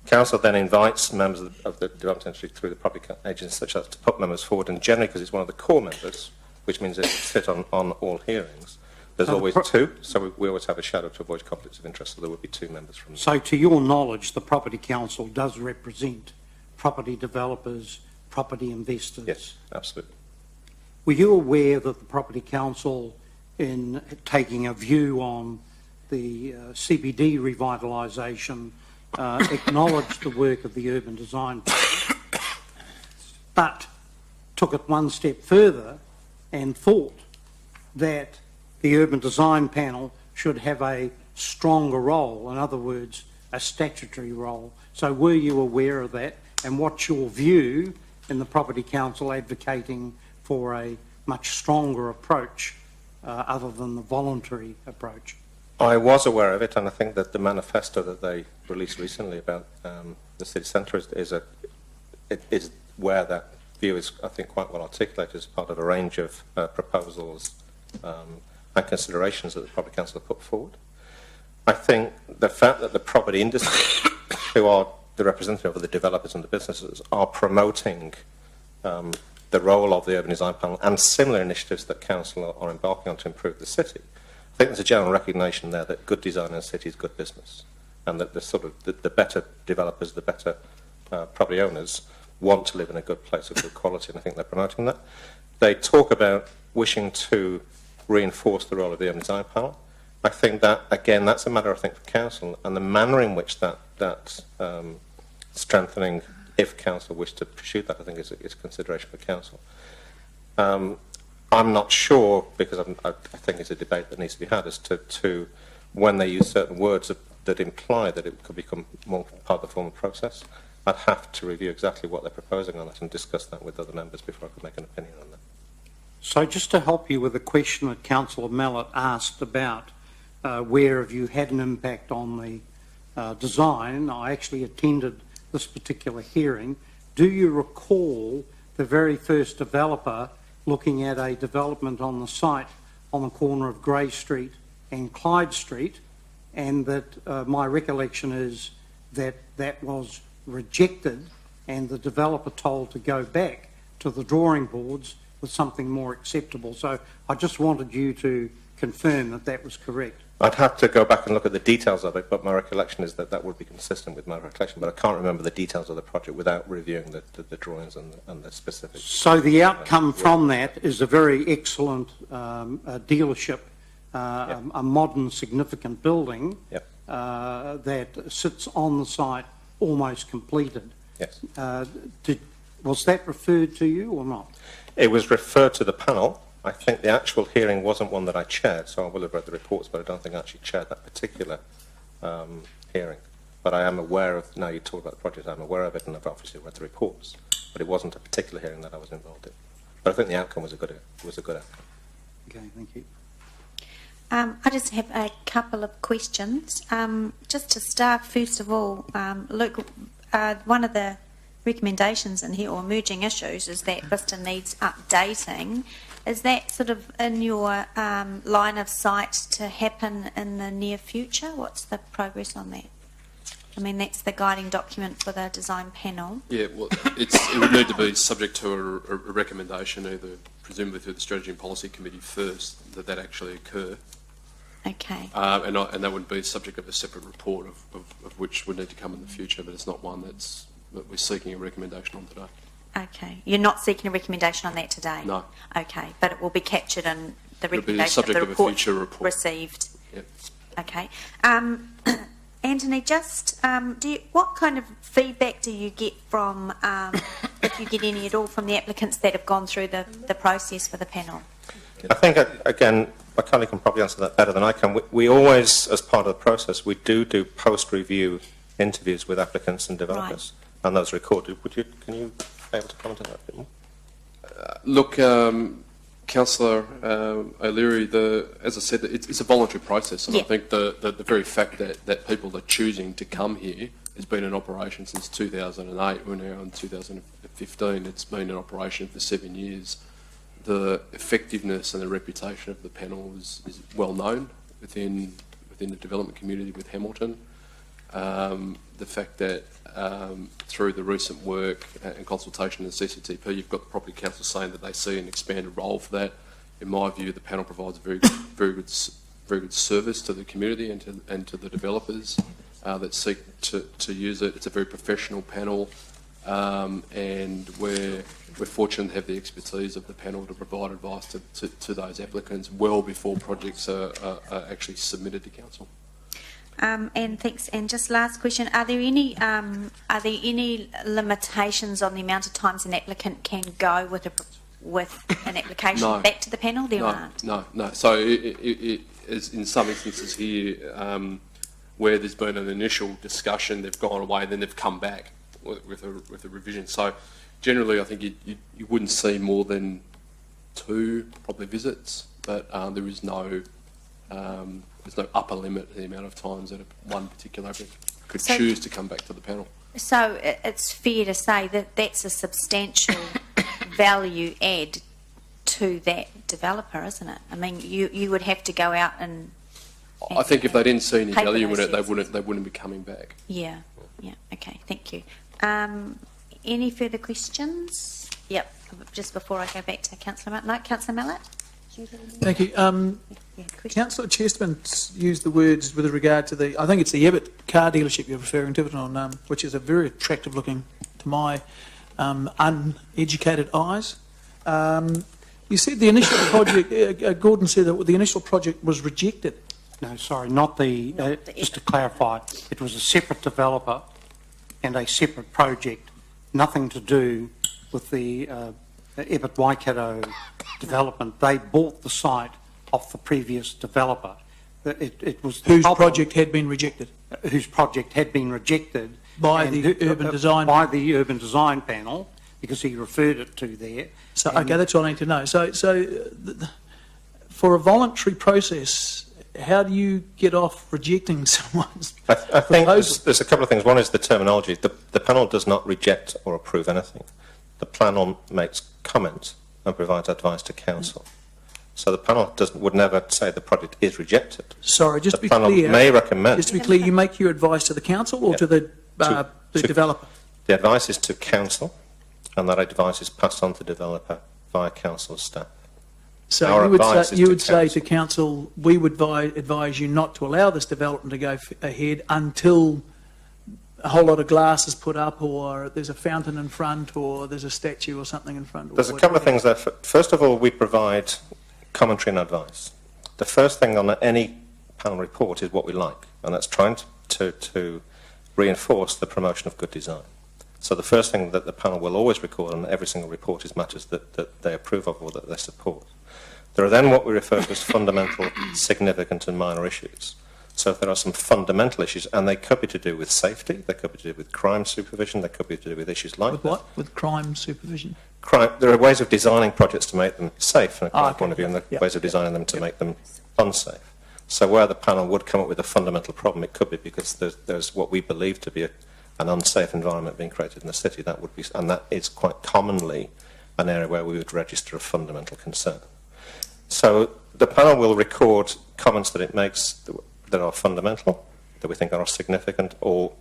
Speaker 8: Council then invites members of the development industry through the property agencies such as to put members forward, and generally, because it's one of the core members, which means it sit on all hearings, there's always two, so we always have a shadow to avoid conflicts of interest, so there would be two members from them.
Speaker 10: So to your knowledge, the Property Council does represent property developers, property investors?
Speaker 8: Yes, absolutely.
Speaker 10: Were you aware that the Property Council, in taking a view on the CBD revitalisation, acknowledged the work of the Urban Design Panel, but took it one step further and thought that the Urban Design Panel should have a stronger role, in other words, a statutory role? So were you aware of that, and what's your view in the Property Council advocating for a much stronger approach other than the voluntary approach?
Speaker 8: I was aware of it, and I think that the manifesto that they released recently about the city centre is where that view is, I think, quite well articulated as part of a range of proposals and considerations that the Property Council have put forward. I think the fact that the property industry, who are the representative of the developers and the businesses, are promoting the role of the Urban Design Panel and similar initiatives that Council are embarking on to improve the city, I think there's a general recognition there that good design in a city is good business, and that the better developers, the better property owners want to live in a good place of good quality, and I think they're promoting that. They talk about wishing to reinforce the role of the Urban Design Panel. I think that, again, that's a matter, I think, for Council, and the manner in which that strengthening, if Council wish to pursue that, I think is a consideration for Council. I'm not sure, because I think it's a debate that needs to be had as to when they use certain words that imply that it could become more part of the formal process. I'd have to review exactly what they're proposing on that and discuss that with other members before I could make an opinion on that.
Speaker 10: So just to help you with the question that Councillor Mallett asked about where have you had an impact on the design, I actually attended this particular hearing. Do you recall the very first developer looking at a development on the site on the corner of Grey Street and Clyde Street, and that my recollection is that that was rejected and the developer told to go back to the drawing boards with something more acceptable. So I just wanted you to confirm that that was correct.
Speaker 8: I'd have to go back and look at the details of it, but my recollection is that that would be consistent with my recollection, but I can't remember the details of the project without reviewing the drawings and the specifics.
Speaker 10: So the outcome from that is a very excellent dealership, a modern significant building that sits on the site almost completed.
Speaker 8: Yes.
Speaker 10: Was that referred to you or not?
Speaker 8: It was referred to the panel. I think the actual hearing wasn't one that I chaired, so I will have read the reports, but I don't think I actually chaired that particular hearing. But I am aware of, now you talk about the project, I'm aware of it, and I've obviously read the reports. But it wasn't a particular hearing that I was involved in. But I think the outcome was a good outcome.
Speaker 10: Okay, thank you.
Speaker 2: I just have a couple of questions. Just to start, first of all, Luke, one of the recommendations in here, or emerging issues, is that Vista needs updating. Is that sort of in your line of sight to happen in the near future? What's the progress on that? I mean, that's the guiding document for the design panel.
Speaker 9: Yeah, well, it would need to be subject to a recommendation, either presumably through the Strategy and Policy Committee first, that actually occur.
Speaker 2: Okay.
Speaker 9: And that would be subject of a separate report of which would need to come in the future, but it's not one that we're seeking a recommendation on today.
Speaker 2: Okay. You're not seeking a recommendation on that today?
Speaker 9: No.
Speaker 2: Okay, but it will be captured in the
Speaker 9: It'll be
Speaker 2: recommendation
Speaker 9: subject
Speaker 2: of the
Speaker 9: of a future report.
Speaker 2: received?
Speaker 9: Yep.
Speaker 2: Okay. Anthony, just what kind of feedback do you get from, if you get any at all, from the applicants that have gone through the process for the panel?
Speaker 8: I think, again, my colleague can probably answer that better than I can. We always, as part of the process, we do post-review interviews with applicants and developers, and those are recorded. Can you be able to comment on that a bit more?
Speaker 9: Look, Councillor O'Leary, as I said, it's a voluntary process, and I think the very fact that people are choosing to come here has been in operation since 2008. We're now in 2015. It's been in operation for 7 years. The effectiveness and the reputation of the panel is well known within the development community with Hamilton. The fact that through the recent work and consultation in the CCTP, you've got the Property Council saying that they see an expanded role for that. In my view, the panel provides a very good service to the community and to the developers that seek to use it. It's a very professional panel, and we're fortunate to have the expertise of the panel to provide advice to those applicants well before projects are actually submitted to council.
Speaker 2: And thanks. And just last question: Are there any limitations on the amount of times an applicant can go with an application back to the panel? There aren't. No.
Speaker 9: So it is in some instances here where there's been an initial discussion, they've gone away, then they've come back with a revision. So generally, I think you wouldn't see more than 2 probably visits, but there is no. There's no upper limit to the amount of times that one particular applicant could choose to come back to the panel. So
Speaker 2: it's fair to say that that's a substantial value add to that developer, isn't it? I mean, you would have to go out and I think if they didn't see any value in it, they wouldn't be coming back. Yeah. Okay. Thank you. Any further questions? Yep. Just before I go back to Councillor Mallett. No, Councillor Mallett.
Speaker 5: Thank you. Councillor Chesterman used the words with regard to I think it's the Ebbett car dealership you're referring to, which is a very attractive looking, to my uneducated eyes. You said the initial project, Gordon said that the initial project was rejected.
Speaker 10: No, sorry, not the, just to clarify, it was a separate developer and a separate project, nothing to do with the Ebbett Waikato development. They bought the site off the previous developer. It was
Speaker 5: whose project had been rejected.
Speaker 10: Whose project had been rejected
Speaker 5: by the urban design
Speaker 10: the urban design panel, because he referred it to there.
Speaker 5: So okay, that's all I need to know. So for a voluntary process, how do you get off rejecting someone's
Speaker 8: I think there's a couple of things. One is the terminology. The panel does not reject or approve anything. The panel makes comments and provides advice to council. So the panel would never say the project is rejected.
Speaker 5: Sorry, just to be
Speaker 8: clear. The panel may recommend.
Speaker 5: Just to be clear, you make your advice to the council or to the developer?
Speaker 8: The advice is to council, and that advice is passed on to developer via council staff.
Speaker 5: So
Speaker 8: Our
Speaker 5: you would
Speaker 8: advice
Speaker 5: say,
Speaker 8: is
Speaker 5: you
Speaker 8: to
Speaker 5: would say to council, we would advise you not to allow this development to go ahead until a whole lot of glass is put up, or there's a fountain in front, or there's a statue or something in front.
Speaker 8: There's a couple of things there. First of all, we provide commentary and advice. The first thing on any panel report is what we like, and that's trying to reinforce the promotion of good design. So the first thing that the panel will always record on every single report is matters that they approve of or that they support. There are then what we refer to as fundamental, significant and minor issues. So if there are some fundamental issues, and they could be to do with safety, they could be to do with crime supervision, they could be to do with issues like
Speaker 5: With
Speaker 8: that.
Speaker 5: what? With crime supervision?
Speaker 8: There are ways of designing projects to make them safe from a crime
Speaker 5: okay,
Speaker 8: point of view, and there are
Speaker 5: yeah,
Speaker 8: ways of designing them to make them unsafe. So where the panel would come up with a fundamental problem, it could be because there's what we believe to be an unsafe environment being created in the city. That would be, and that is quite commonly an area where we would register a fundamental concern. So the panel will record comments that it makes that are fundamental, that we think are significant, or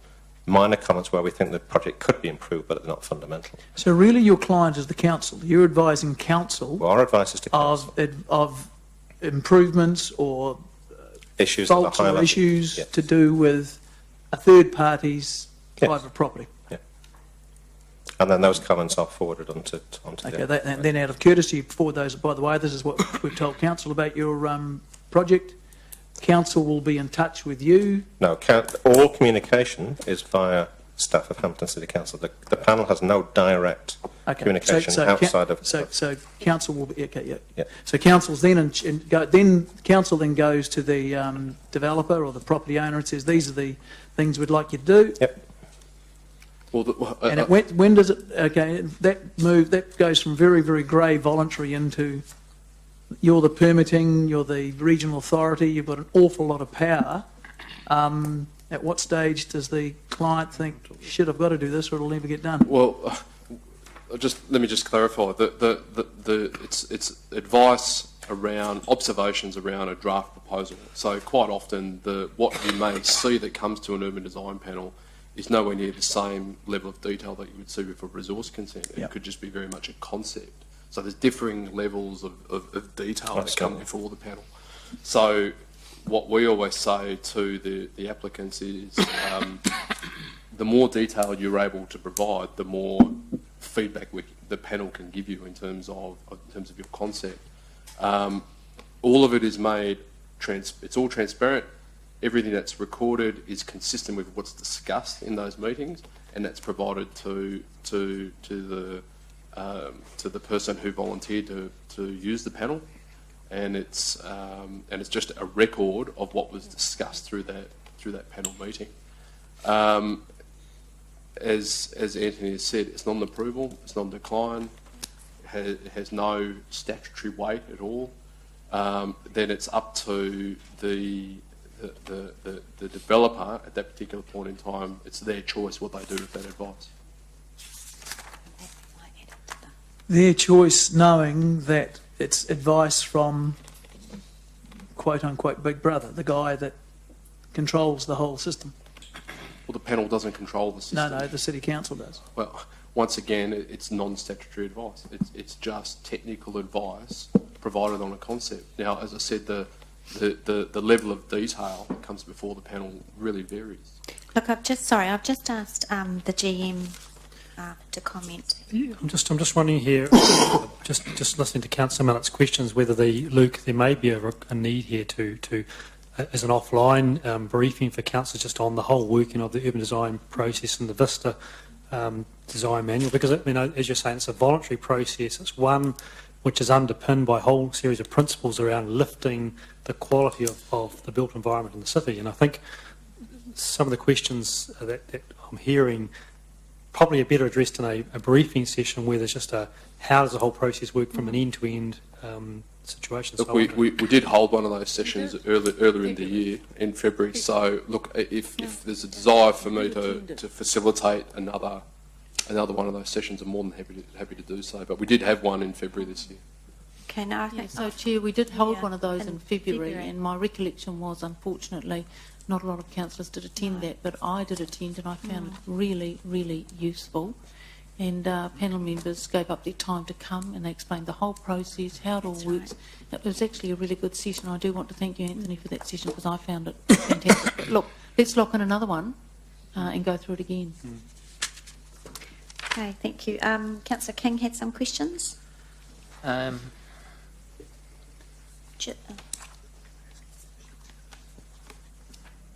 Speaker 8: minor comments where we think the project could be improved, but they're not fundamental.
Speaker 5: So really your client is the council. You're advising council
Speaker 8: Well, our advice is to council.
Speaker 5: of improvements or
Speaker 8: Issues that are
Speaker 5: faults or
Speaker 8: highlighted.
Speaker 5: issues
Speaker 8: Yeah.
Speaker 5: to do with a third party's
Speaker 8: Yes.
Speaker 5: private property.
Speaker 8: And then those comments are forwarded onto
Speaker 5: Okay,
Speaker 8: the...
Speaker 5: and then out of courtesy, forward those. By the way, this is what we've told council about your project. Council will be in touch with you.
Speaker 8: No, all communication is via staff of Hampton City Council. The panel has no direct
Speaker 5: Okay.
Speaker 8: communication outside of...
Speaker 5: So council will be okay. Yeah.
Speaker 8: Yeah.
Speaker 5: So council's then then council then goes to the developer or the property owner and says these are the things we'd like you to do.
Speaker 8: Yep.
Speaker 9: Well,
Speaker 5: And when does it? Okay, that goes from very very grey voluntary into you're the permitting, you're the regional authority, you've got an awful lot of power. At what stage does the client think, shit, I've got to do this or it'll never get done?
Speaker 9: well, let me just clarify. It's advice around observations around a draft proposal. So quite often, what you may see that comes to an urban design panel is nowhere near the same level of detail that you would see with a resource consent. It
Speaker 5: Yep.
Speaker 9: could just be very much a concept. So there's differing levels of detail that come before the panel. So what we always say to the applicants is the more detail you're able to provide, the more feedback the panel can give you in terms of your concept. All of it is made, it's all transparent. Everything that's recorded is consistent with what's discussed in those meetings, and that's provided to the person who volunteered to use the panel, and it's just a record of what was discussed through that panel meeting. As Anthony has said, it's not an approval, it's not a decline, it has no statutory weight at all. Then it's up to the developer at that particular point in time. It's their choice what they do with that advice.
Speaker 5: Their choice, knowing that it's advice from quote unquote Big Brother, the guy that controls the whole system.
Speaker 9: Well, the panel doesn't control the system.
Speaker 5: No, the city council does.
Speaker 9: Well, once again, it's non-statutory advice. It's just technical advice provided on a concept. Now, as I said, the level of detail that comes before the panel really varies.
Speaker 2: Look, I've just asked the GM to comment.
Speaker 11: I'm just wondering here, just listening to Councillor Mallett's questions, whether there may be a need here to as an offline briefing for councillors just on the whole working of the urban design process and the Vista design manual, because I mean, as you're saying, it's a voluntary process. It's one which is underpinned by a whole series of principles around lifting the quality of the built environment in the city. And I think some of the questions that I'm hearing probably are better addressed in a briefing session where there's just how does the whole process work from an end-to-end situation.
Speaker 9: Look, we did hold one of those sessions earlier in the year, in February. So, look, if there's a desire for me to facilitate another one of those sessions, I'm more than happy to do so. But we did have one in February this year.
Speaker 2: Okay, no, I
Speaker 3: Yeah,
Speaker 2: think
Speaker 3: so, Chair, we did hold
Speaker 2: Yeah,
Speaker 3: one of those
Speaker 2: in
Speaker 3: in February,
Speaker 2: February.
Speaker 3: and my recollection was, unfortunately, not a lot of councillors did attend that, but I did attend, and I found it really, really useful. And panel members gave up their time to come, and they explained the whole process, how it all works. It was actually a really good session. I do want to thank you, Anthony, for that session, because I found it fantastic. But look, let's lock in another one and go through it again.
Speaker 2: Okay, thank you. Councillor King had some questions. J-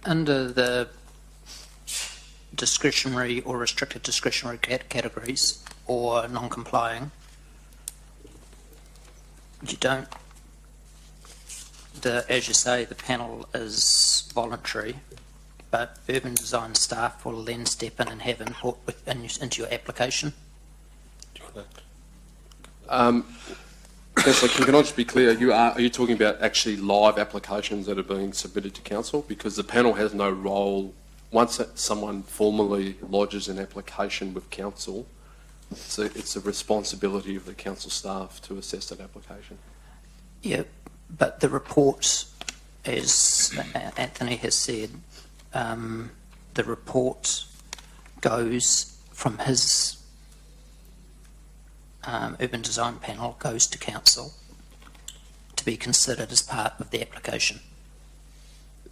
Speaker 12: Under the discretionary or restricted discretionary categories or non-complying, you don't, as you say, the panel is voluntary, but urban design staff will then step in and have input into your application.
Speaker 9: Councillor King, can I just be clear? Are you talking about actually live applications that are being submitted to council? Because the panel has no role. Once someone formally lodges an application with council, it's a responsibility of the council staff to assess that application.
Speaker 12: Yeah, but the report, as Anthony has said, the report goes from his urban design panel, goes to council to be considered as part of the application.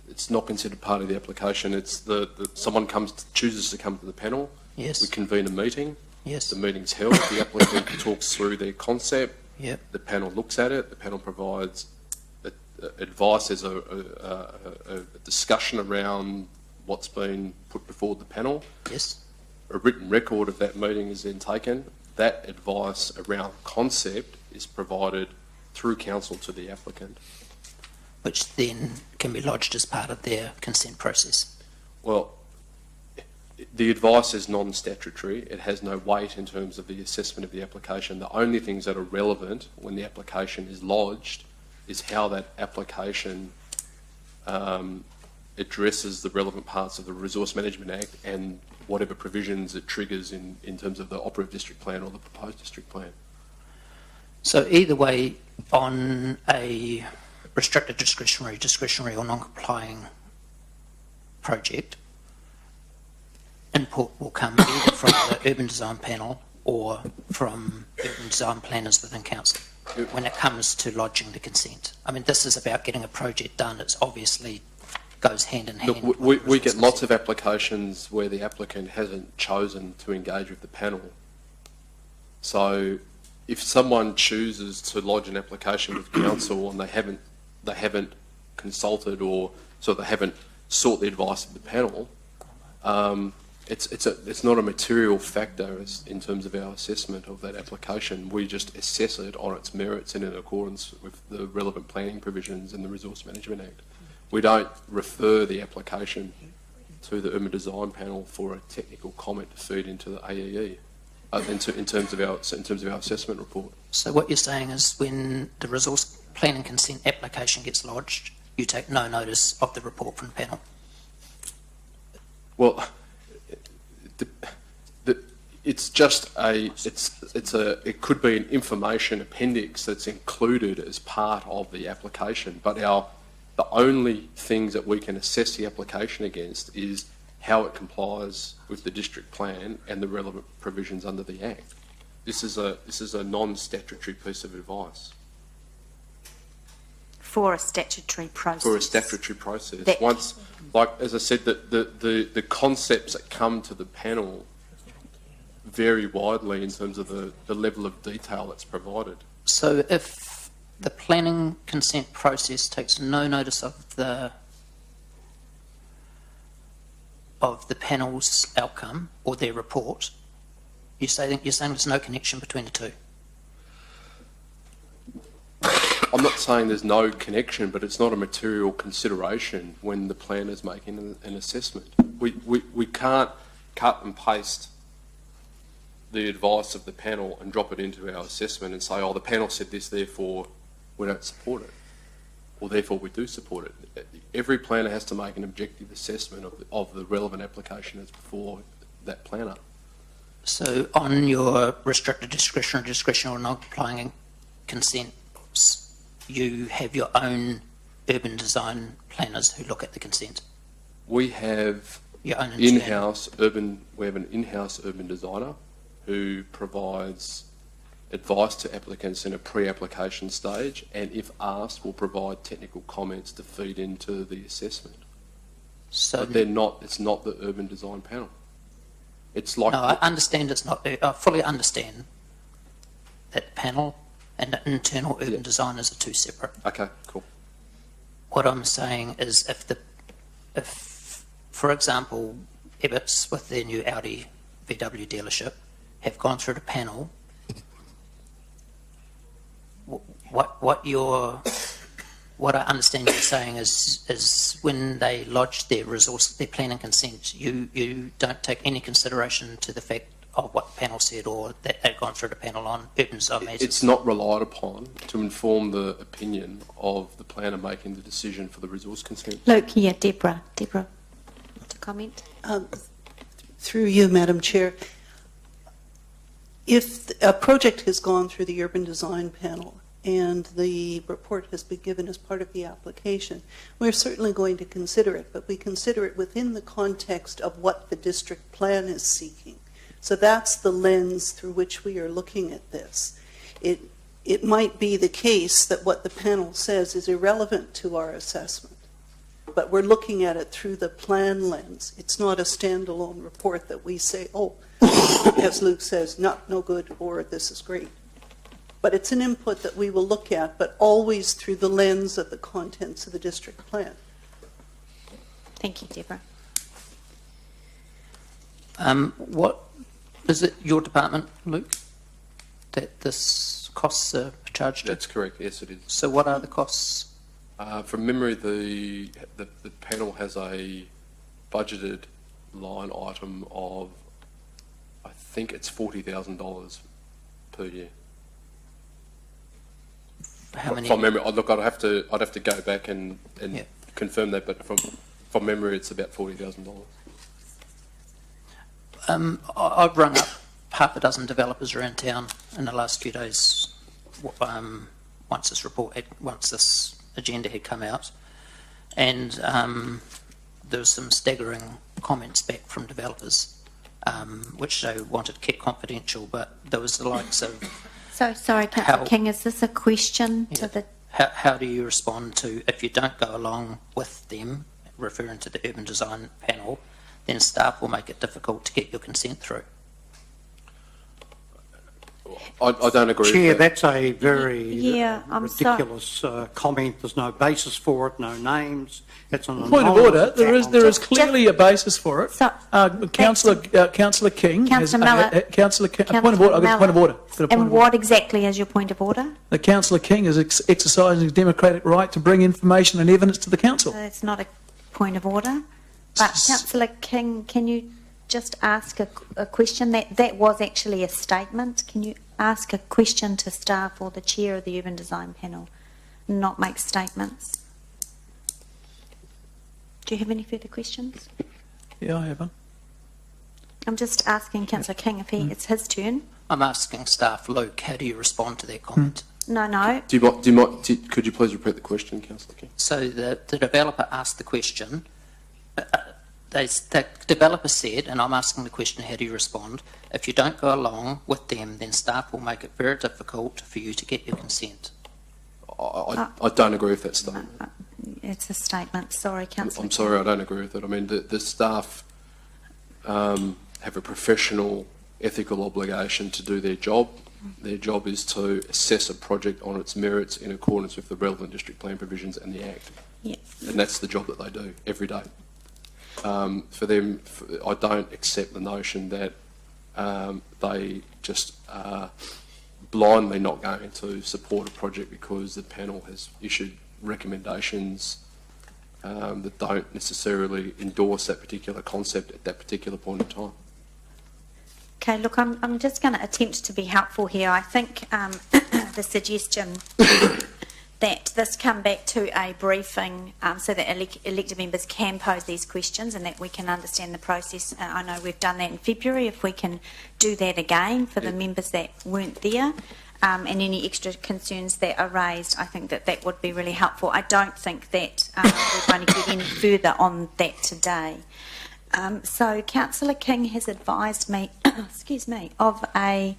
Speaker 9: It's not considered part of the application. It's someone chooses to come to the panel.
Speaker 12: Yes.
Speaker 9: We convene a meeting.
Speaker 12: Yes.
Speaker 9: The meeting's held. The applicant talks through their concept.
Speaker 12: Yep.
Speaker 9: The panel looks at it. The panel provides advice as a discussion around what's been put before the panel.
Speaker 12: Yes.
Speaker 9: A written record of that meeting is then taken. That advice around concept is provided through council to the applicant.
Speaker 12: Which then can be lodged as part of their consent process.
Speaker 9: Well, the advice is non-statutory. It has no weight in terms of the assessment of the application. The only things that are relevant when the application is lodged is how that application addresses the relevant parts of the Resource Management Act and whatever provisions it triggers in terms of the operative district plan or the proposed district plan.
Speaker 12: So either way, on a restricted discretionary or non-complying project, input will come either from the urban design panel or from urban design planners within council when it comes to lodging the consent. I mean, this is about getting a project done. It's obviously goes hand in hand.
Speaker 9: Look, we get lots of applications where the applicant hasn't chosen to engage with the panel. So if someone chooses to lodge an application with council and they haven't consulted or so they haven't sought the advice of the panel, it's not a material factor in terms of our assessment of that application. We just assess it on its merits and in accordance with the relevant planning provisions in the Resource Management Act. We don't refer the application to the urban design panel for a technical comment to feed into the AEE in terms of our assessment report.
Speaker 12: So what you're saying is when the resource planning consent application gets lodged, you take no notice of the report from the panel?
Speaker 9: Well, it's just it could be an information appendix that's included as part of the application, but the only things that we can assess the application against is how it complies with the district plan and the relevant provisions under the Act. This is a non-statutory piece of advice.
Speaker 2: For a statutory process.
Speaker 9: For a statutory process. As I said, the concepts that come to the panel vary widely in terms of the level of detail that's provided.
Speaker 12: So if the planning consent process takes no notice of the panel's outcome or their report, you're saying there's no connection between the two?
Speaker 9: I'm not saying there's no connection, but it's not a material consideration when the planner's making an assessment. We can't cut and paste the advice of the panel and drop it into our assessment and say, oh, the panel said this, therefore we don't support it, or therefore we do support it. Every planner has to make an objective assessment of the relevant application that's before that planner.
Speaker 12: So on your restricted discretionary or non-complying consent you have your own urban design planners who look at the consent?
Speaker 9: We have
Speaker 12: Your own internal?
Speaker 9: we have an in-house urban designer who provides advice to applicants in a pre-application stage, and if asked, will provide technical comments to feed into the assessment.
Speaker 12: So
Speaker 9: But it's not the urban design panel. It's like...
Speaker 12: no, I understand it's not. I fully understand that the panel and the internal urban designers are two separate.
Speaker 9: Okay, cool.
Speaker 12: What I'm saying is if, for example, Ebbets with their new Audi VW dealership have gone through the panel, what I understand you're saying is when they lodge their planning consent, you don't take any consideration to the fact of what the panel said or that they've gone through the panel on urban design matters.
Speaker 9: It's not relied upon to inform the opinion of the planner making the decision for the resource consent.
Speaker 2: Luke, yeah, Deborah, to comment.
Speaker 13: Through you, Madam Chair, if a project has gone through the urban design panel and the report has been given as part of the application, we're certainly going to consider it, but we consider it within the context of what the district plan is seeking. So that's the lens through which we are looking at this. It might be the case that what the panel says is irrelevant to our assessment, but we're looking at it through the plan lens. It's not a standalone report that we say, oh, as Luke says, no good, or this is great. But it's an input that we will look at, but always through the lens of the contents of the district plan.
Speaker 2: Thank you, Deborah.
Speaker 12: What is it your department, Luke, that this costs are charged to?
Speaker 9: That's correct, yes it is.
Speaker 12: So what are the costs?
Speaker 9: From memory, the panel has a budgeted line item of, I think it's $40,000 per year.
Speaker 12: How many?
Speaker 9: From memory, look, I'd have to go back and
Speaker 12: Yeah.
Speaker 9: confirm that, but from memory, it's about $40,000.
Speaker 12: I've rung up half a dozen developers around town in the last few days. Once this agenda had come out, and there was some staggering comments back from developers, which they wanted kept confidential. But there was the likes of.
Speaker 2: So sorry, Councillor King, is this a question to the...
Speaker 12: How do you respond to if you don't go along with them, referring to the urban design panel, then staff will make it difficult to get your consent through?
Speaker 9: I don't agree
Speaker 10: Chair,
Speaker 9: with that.
Speaker 10: that's a very
Speaker 2: I'm
Speaker 10: ridiculous comment. There's no basis for it, no names. It's an
Speaker 5: Point of order, there is clearly a basis for it.
Speaker 2: So,
Speaker 5: Councillor King.
Speaker 2: Councillor Miller.
Speaker 5: Councillor King, point of order, I've got a point of order.
Speaker 2: And what exactly is your point of order?
Speaker 5: The Councillor King is exercising his democratic right to bring information and evidence to the council.
Speaker 2: It's not a point of order. But Councillor King, can you just ask a question? That was actually a statement. Can you ask a question to staff or the chair of the urban design panel, not make statements? Do you have any further questions?
Speaker 5: Yeah, I have one.
Speaker 2: I'm just asking Councillor King if it's his turn.
Speaker 12: I'm asking staff, Luke, how do you respond to that comment?
Speaker 2: No.
Speaker 9: Could you please repeat the question, Councillor King?
Speaker 12: So the developer asked the question. The developer said, and I'm asking the question, how do you respond? If you don't go along with them, then staff will make it very difficult for you to get your consent.
Speaker 9: I don't agree with that statement.
Speaker 2: It's a statement. Sorry, Councillor.
Speaker 9: I'm sorry, I don't agree with it. I mean, the staff have a professional, ethical obligation to do their job. Their job is to assess a project on its merits in accordance with the relevant district plan provisions and the Act.
Speaker 2: Yeah.
Speaker 9: And that's the job that they do every day. For them, I don't accept the notion that they just are blindly not going to support a project because the panel has issued recommendations that don't necessarily endorse that particular concept at that particular point in time.
Speaker 2: Okay, look, I'm just going to attempt to be helpful here. I think the suggestion that this come back to a briefing so that elected members can pose these questions and that we can understand the process. I know we've done that in February. If we can do that again for the members that weren't there. and any extra concerns that are raised, I think that would be really helpful. I don't think that we're going to get any further on that today. So Councillor King has advised me, excuse me, of a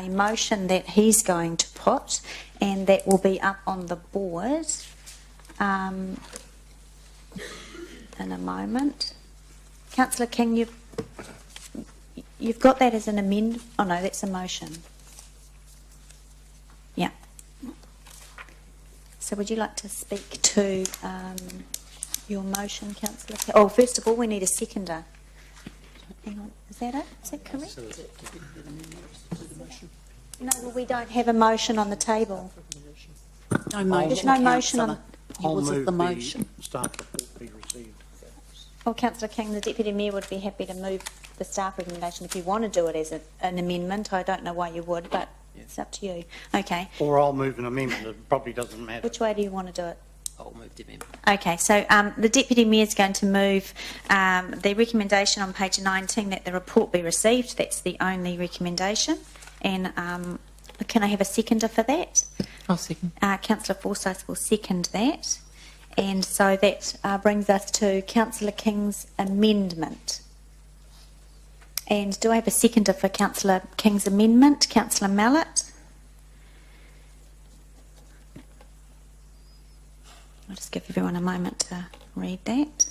Speaker 2: motion that he's going to put, and that will be up on the board in a moment. Councillor King, you've got that as an amendment. Oh no, that's a motion. Yeah. So would you like to speak to your motion, Councillor King? Oh, first of all, we need a seconder. Hang on, is that it? Is that correct? No, well, we don't have a motion on the table.
Speaker 7: No motion.
Speaker 2: There's no motion on.
Speaker 10: I'll
Speaker 7: Was it
Speaker 10: move
Speaker 7: the motion?
Speaker 10: staff report be received.
Speaker 2: Well, Councillor King, the Deputy Mayor would be happy to move the staff recommendation if you want to do it as an amendment. I don't know why you would, but it's up to you. Okay.
Speaker 10: Or I'll move an amendment. It probably doesn't matter.
Speaker 2: Which way do you want to do it?
Speaker 12: I'll move the amendment.
Speaker 2: Okay, so the Deputy Mayor is going to move the recommendation on page 19 that the report be received. That's the only recommendation. And can I have a seconder for that?
Speaker 6: I'll second.
Speaker 2: Councillor Forsyth will second that. And so that brings us to Councillor King's amendment. And do I have a seconder for Councillor King's amendment? Councillor Mallett? I'll just give everyone a moment to read that.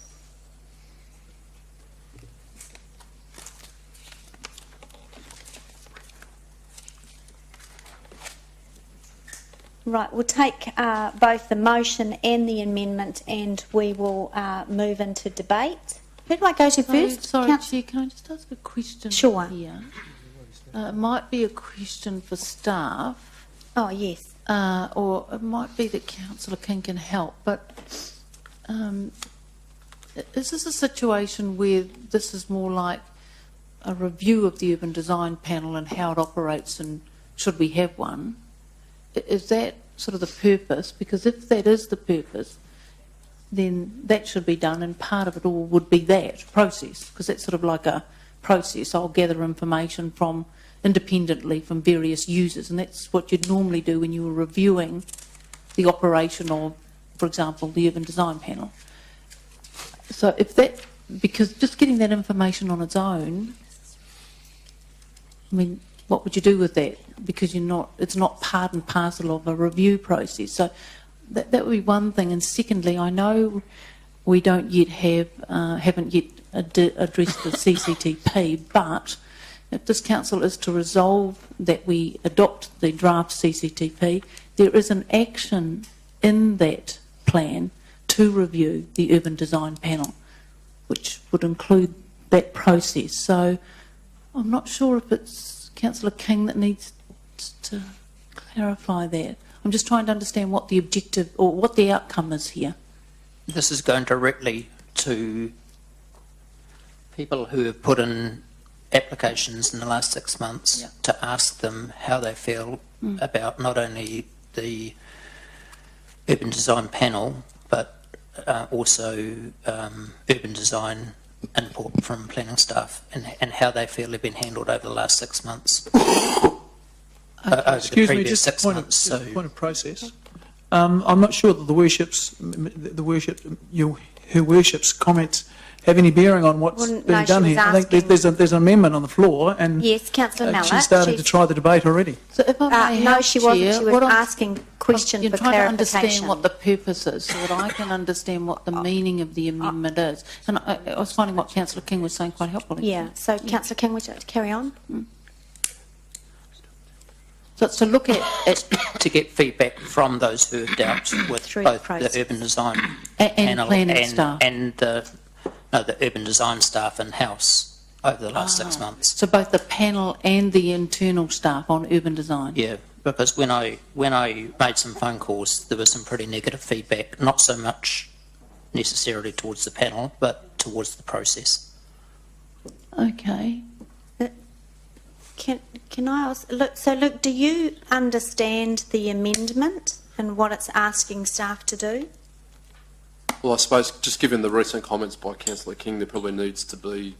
Speaker 2: Right, we'll take both the motion and the amendment, and we will move into debate. Who do I go to first?
Speaker 3: Sorry, Chair, can I just ask a question
Speaker 2: Sure.
Speaker 3: here? It might be a question for staff.
Speaker 2: Oh, yes.
Speaker 3: Or it might be that Councillor King can help, but is this a situation where this is more like a review of the urban design panel and how it operates, and should we have one? Is that sort of the purpose? Because if that is the purpose, then that should be done, and part of it all would be that process, because that's sort of like a process. I'll gather information from independently from various users, and that's what you'd normally do when you were reviewing the operation of, for example, the urban design panel. So if that, because just getting that information on its own, I mean, what would you do with that? Because it's not part and parcel of a review process. So that would be one thing. And secondly, I know we don't yet haven't yet addressed the CCTP, but if this council is to resolve that we adopt the draft CCTP, there is an action in that plan to review the urban design panel, which would include that process. So I'm not sure if it's Councillor King that needs to clarify that. I'm just trying to understand what the objective or what the outcome is here.
Speaker 12: This is going directly to people who have put in applications in the last 6 months to ask them how they feel about not only the urban design panel, but also urban design input from planning staff, and how they feel have been handled over the last 6 months. Over
Speaker 5: Excuse
Speaker 12: the
Speaker 5: me,
Speaker 12: previous
Speaker 5: just
Speaker 12: 6 months.
Speaker 5: just a point of process. I'm not sure that her worship's comments have any bearing on what's
Speaker 2: Well,
Speaker 5: being
Speaker 2: no,
Speaker 5: done
Speaker 2: she
Speaker 5: here.
Speaker 2: was
Speaker 5: I think
Speaker 2: asking-
Speaker 5: there's an amendment on the floor, and
Speaker 2: Yes, Councillor Mallett.
Speaker 5: she's starting to try the debate already.
Speaker 3: So if I may
Speaker 2: No,
Speaker 3: help,
Speaker 2: she wasn't.
Speaker 3: Chair,
Speaker 2: She was
Speaker 3: what I'm-
Speaker 2: asking question
Speaker 3: You're
Speaker 2: for
Speaker 3: trying to
Speaker 2: clarification.
Speaker 3: understand what the purpose is, so that I can understand what the meaning of the amendment is. And I was finding what Councillor King was saying quite helpful.
Speaker 2: Yeah, so Councillor King, would you like to carry on?
Speaker 12: So it's to look at to get feedback from those who have dealt with
Speaker 2: Through the
Speaker 12: both
Speaker 2: process.
Speaker 12: the urban design
Speaker 3: And
Speaker 12: panel
Speaker 3: planning staff.
Speaker 12: and the urban design staff in-house over the last 6 months.
Speaker 3: So both the panel and the internal staff on urban design?
Speaker 12: Yeah, because when I made some phone calls, there was some pretty negative feedback, not so much necessarily towards the panel, but towards the process.
Speaker 3: Okay.
Speaker 2: Can I ask, Luke, do you understand the amendment and what it's asking staff to do?
Speaker 9: Well, I suppose just given the recent comments by Councillor King, there probably needs to be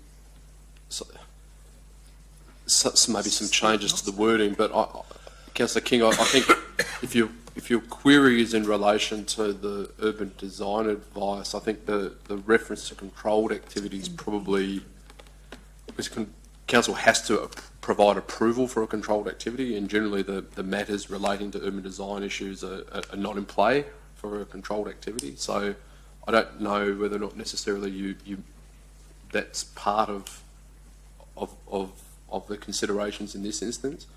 Speaker 9: maybe some changes to the wording, but Councillor King, I think if your query is in relation to the urban design advice, I think the reference to controlled activities probably, because council has to provide approval for a controlled activity, and generally the matters relating to urban design issues are not in play for a controlled activity. So I don't know whether or not necessarily you that's part of the considerations in this instance.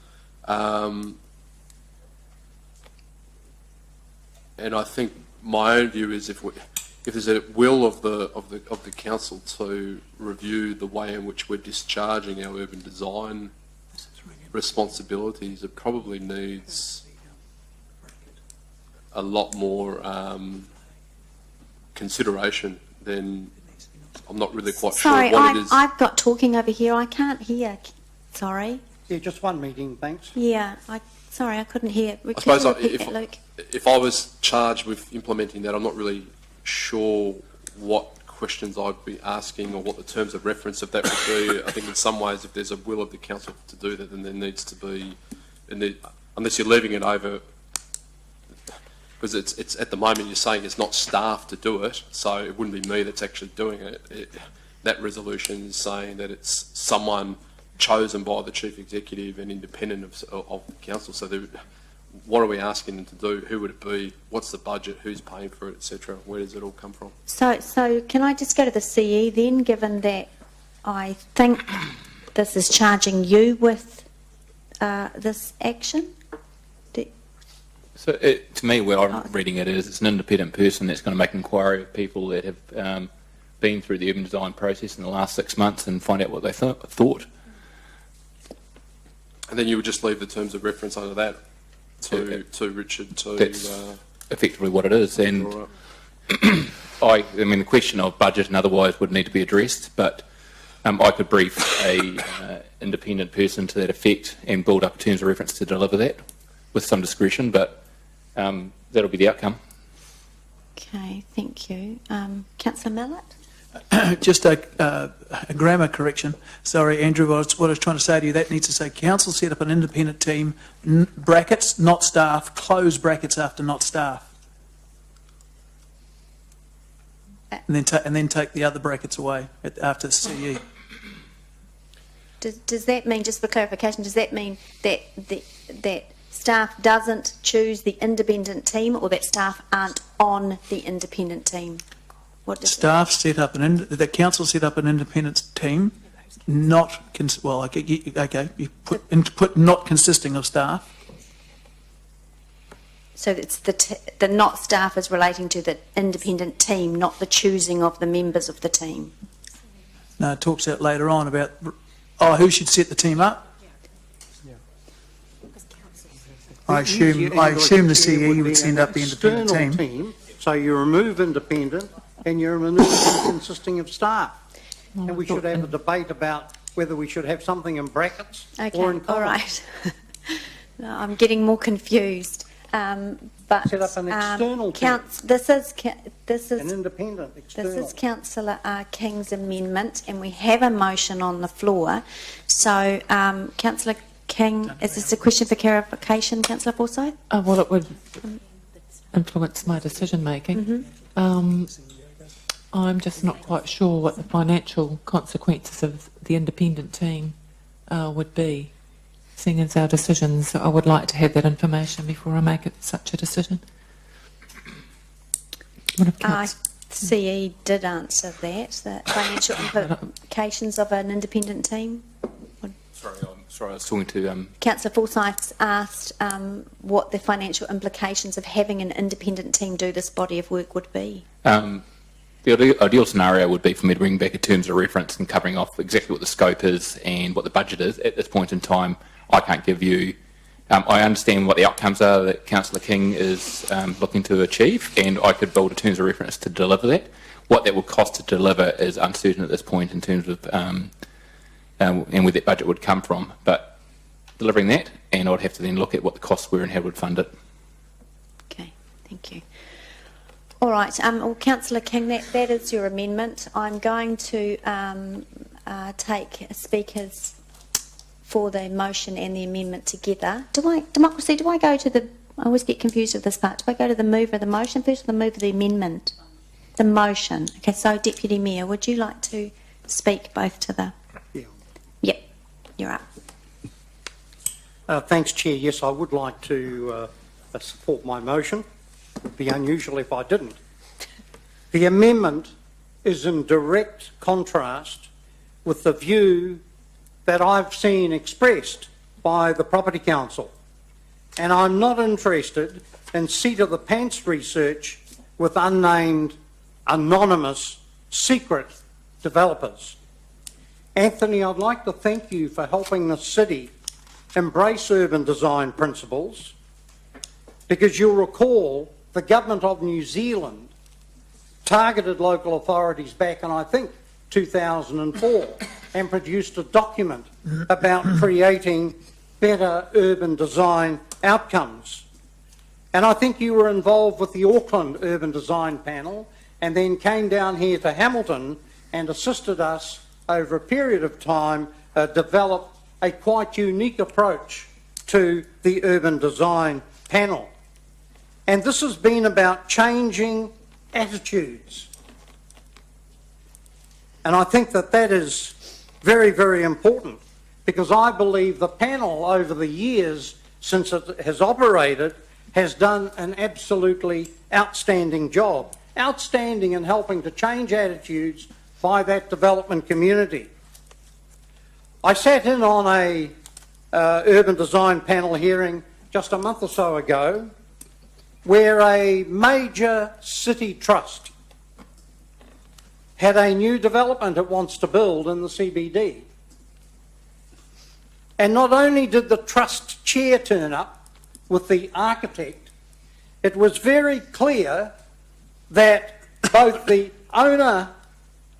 Speaker 9: And I think my own view is if there's a will of the council to review the way in which we're discharging our urban design responsibilities, it probably needs a lot more consideration than. I'm not really quite
Speaker 2: Sorry,
Speaker 9: sure what it is.
Speaker 2: I've got talking over here. I can't hear. Sorry.
Speaker 10: Yeah, just one meeting, thanks.
Speaker 2: Yeah, sorry, I couldn't hear.
Speaker 9: I suppose
Speaker 2: Luke?
Speaker 9: if I was charged with implementing that, I'm not really sure what questions I'd be asking or what the terms of reference of that would be. I think in some ways, if there's a will of the council to do that, then there needs to be, unless you're leaving it over, because it's at the moment you're saying it's not staff to do it, so it wouldn't be me that's actually doing it. That resolution is saying that it's someone chosen by the chief executive and independent of the council. So what are we asking them to do? Who would it be? What's the budget? Who's paying for it, etc.? Where does it all come from?
Speaker 2: So can I just go to the CE then, given that I think this is charging you with this action?
Speaker 14: So to me, where I'm reading it is it's an independent person that's going to make inquiry of people that have been through the urban design process in the last 6 months and find out what they thought.
Speaker 9: And then you would just leave the terms of reference under that to Richard to...
Speaker 14: That's effectively what it is. And I mean, the question of budget and otherwise would need to be addressed, but I could brief a independent person to that effect and build up terms of reference to deliver that with some discretion, but that'll be the outcome.
Speaker 2: Okay, thank you. Councillor Mallett?
Speaker 5: Just a grammar correction. Sorry, Andrew, what I was trying to say to you, that needs to say council set up an independent team, brackets, not staff, close brackets after not staff. And then take the other brackets away after CE.
Speaker 2: Does that mean, just for clarification, does that mean that that staff doesn't choose the independent team, or that staff aren't on the independent team? What does
Speaker 5: Staff set up the council set up an independent team, not you put not consisting of staff.
Speaker 2: So it's the not staff is relating to the independent team, not the choosing of the members of the team.
Speaker 5: No, it talks out later on about who should set the team up. I assume the CE would send up the independent team.
Speaker 10: So you remove independent and you remove consisting of staff. And we should have a debate about whether we should have something in brackets or in columns.
Speaker 2: All right. No, I'm getting more confused. But
Speaker 10: set up an external team.
Speaker 2: This is
Speaker 10: an independent external.
Speaker 2: This is Councillor King's amendment, and we have a motion on the floor. So, Councillor King, is this a question for clarification, Councillor Forsyth?
Speaker 15: Well, it would influence my decision making. I'm just not quite sure what the financial consequences of the independent team would be. Seeing as our decisions, I would like to have that information before I make such a decision.
Speaker 2: CE did answer that, the financial implications of an independent team.
Speaker 14: Sorry, I was talking to...
Speaker 2: Councillor Forsyth asked what the financial implications of having an independent team do this body of work would be.
Speaker 14: The ideal scenario would be for me to bring back a terms of reference and covering off exactly what the scope is and what the budget is. At this point in time, I can't give you... I understand what the outcomes are that Councillor King is looking to achieve, and I could build a terms of reference to deliver that. What that will cost to deliver is uncertain at this point in terms of and where that budget would come from. But delivering that, and I'd have to then look at what the costs were and how we'd fund it.
Speaker 2: Okay, thank you. All right, well, Councillor King, that is your amendment. I'm going to take speakers for the motion and the amendment together. Do I go to the, I always get confused with this part. Do I go to the mover of the motion first or the mover of the amendment? The motion. Okay, so Deputy Mayor, would you like to speak both to the...
Speaker 10: Yeah.
Speaker 2: Yep, you're up.
Speaker 10: Thanks, Chair. Yes, I would like to support my motion. It would be unusual if I didn't. The amendment is in direct contrast with the view that I've seen expressed by the Property Council. And I'm not interested in seat of the pants research with unnamed, anonymous, secret developers. Anthony, I'd like to thank you for helping the city embrace urban design principles, because you'll recall the Government of New Zealand targeted local authorities back in, I think, 2004 and produced a document about creating better urban design outcomes. And I think you were involved with the Auckland Urban Design Panel and then came down here to Hamilton and assisted us over a period of time develop a quite unique approach to the Urban Design Panel. And this has been about changing attitudes. And I think that that is very, very important, because I believe the panel over the years since it has operated has done an absolutely outstanding job. Outstanding in helping to change attitudes by that development community. I sat in on a urban design panel hearing just a month or so ago where a major city trust had a new development it wants to build in the CBD. And not only did the trust chair turn up with the architect, it was very clear that both the owner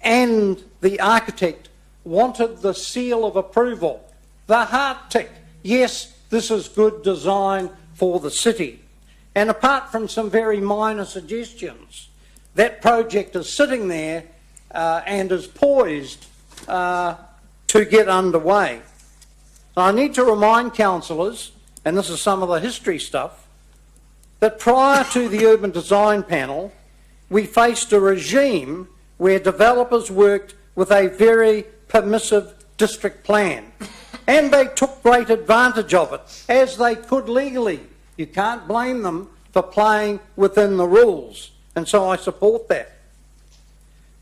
Speaker 10: and the architect wanted the seal of approval, the heart tick. Yes, this is good design for the city. And apart from some very minor suggestions, that project is sitting there and is poised to get underway. Now, I need to remind councillors, and this is some of the history stuff, that prior to the Urban Design Panel, we faced a regime where developers worked with a very permissive district plan. And they took great advantage of it, as they could legally. You can't blame them for playing within the rules. And so I support that.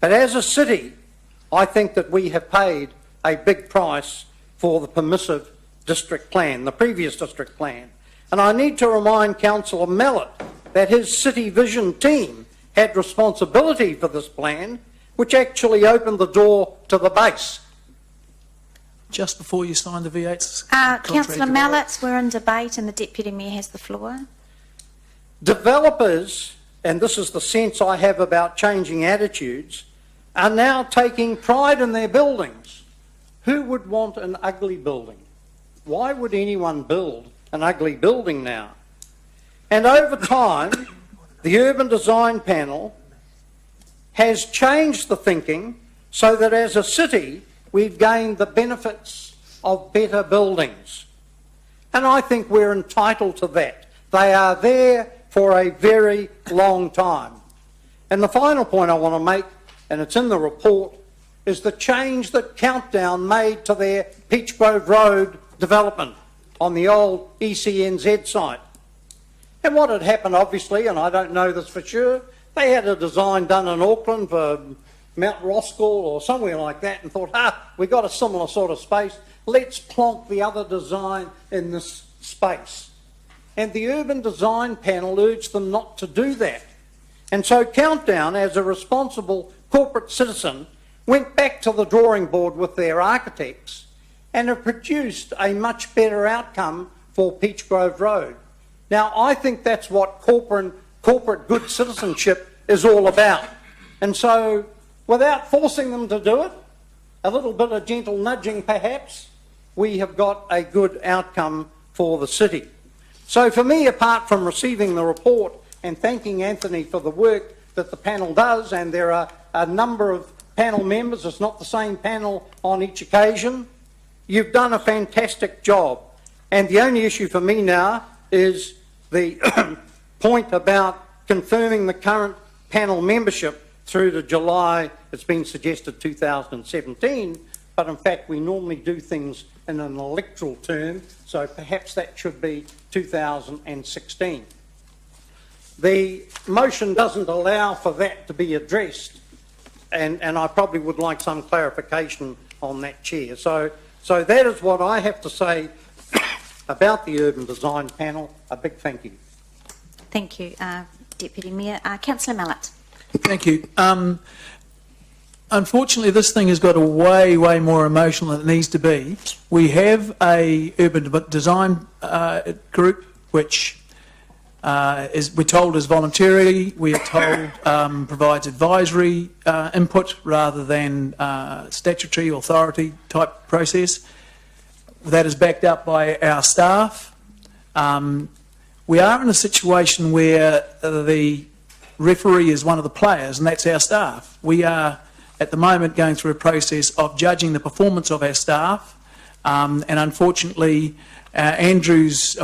Speaker 10: But as a city, I think that we have paid a big price for the permissive district plan, the previous district plan. And I need to remind Councillor Mallett that his City Vision team had responsibility for this plan, which actually opened the door to the base.
Speaker 5: Just before you signed the V8's
Speaker 2: Councillor Mallett, we're in debate and the Deputy Mayor has the floor.
Speaker 10: Developers, and this is the sense I have about changing attitudes, are now taking pride in their buildings. Who would want an ugly building? Why would anyone build an ugly building now? And over time, the Urban Design Panel has changed the thinking so that as a city, we've gained the benefits of better buildings. And I think we're entitled to that. They are there for a very long time. And the final point I want to make, and it's in the report, is the change that Countdown made to their Peach Grove Road development on the old ECNZ site. And what had happened, obviously, and I don't know this for sure, they had a design done in Auckland for Mount Roskill or somewhere like that and thought, we got a similar sort of space, let's plonk the other design in this space. And the Urban Design Panel urged them not to do that. And so Countdown, as a responsible corporate citizen, went back to the drawing board with their architects and have produced a much better outcome for Peach Grove Road. Now, I think that's what corporate good citizenship is all about. And so, without forcing them to do it, a little bit of gentle nudging perhaps, we have got a good outcome for the city. So for me, apart from receiving the report and thanking Anthony for the work that the panel does, and there are a number of panel members, it's not the same panel on each occasion, you've done a fantastic job. And the only issue for me now is the point about confirming the current panel membership through to July. It's been suggested 2017, but in fact we normally do things in an electoral term, so perhaps that should be 2016. The motion doesn't allow for that to be addressed, and I probably would like some clarification on that, Chair. So that is what I have to say about the Urban Design Panel. A big thank you.
Speaker 2: Thank you, Deputy Mayor. Councillor Mallett.
Speaker 5: Thank you. Unfortunately, this thing has got a way more emotional than it needs to be. We have a urban design group which we're told is voluntary. We are told provides advisory input rather than statutory authority type process. That is backed up by our staff. We are in a situation where the referee is one of the players, and that's our staff. We are at the moment going through a process of judging the performance of our staff, and unfortunately Andrew has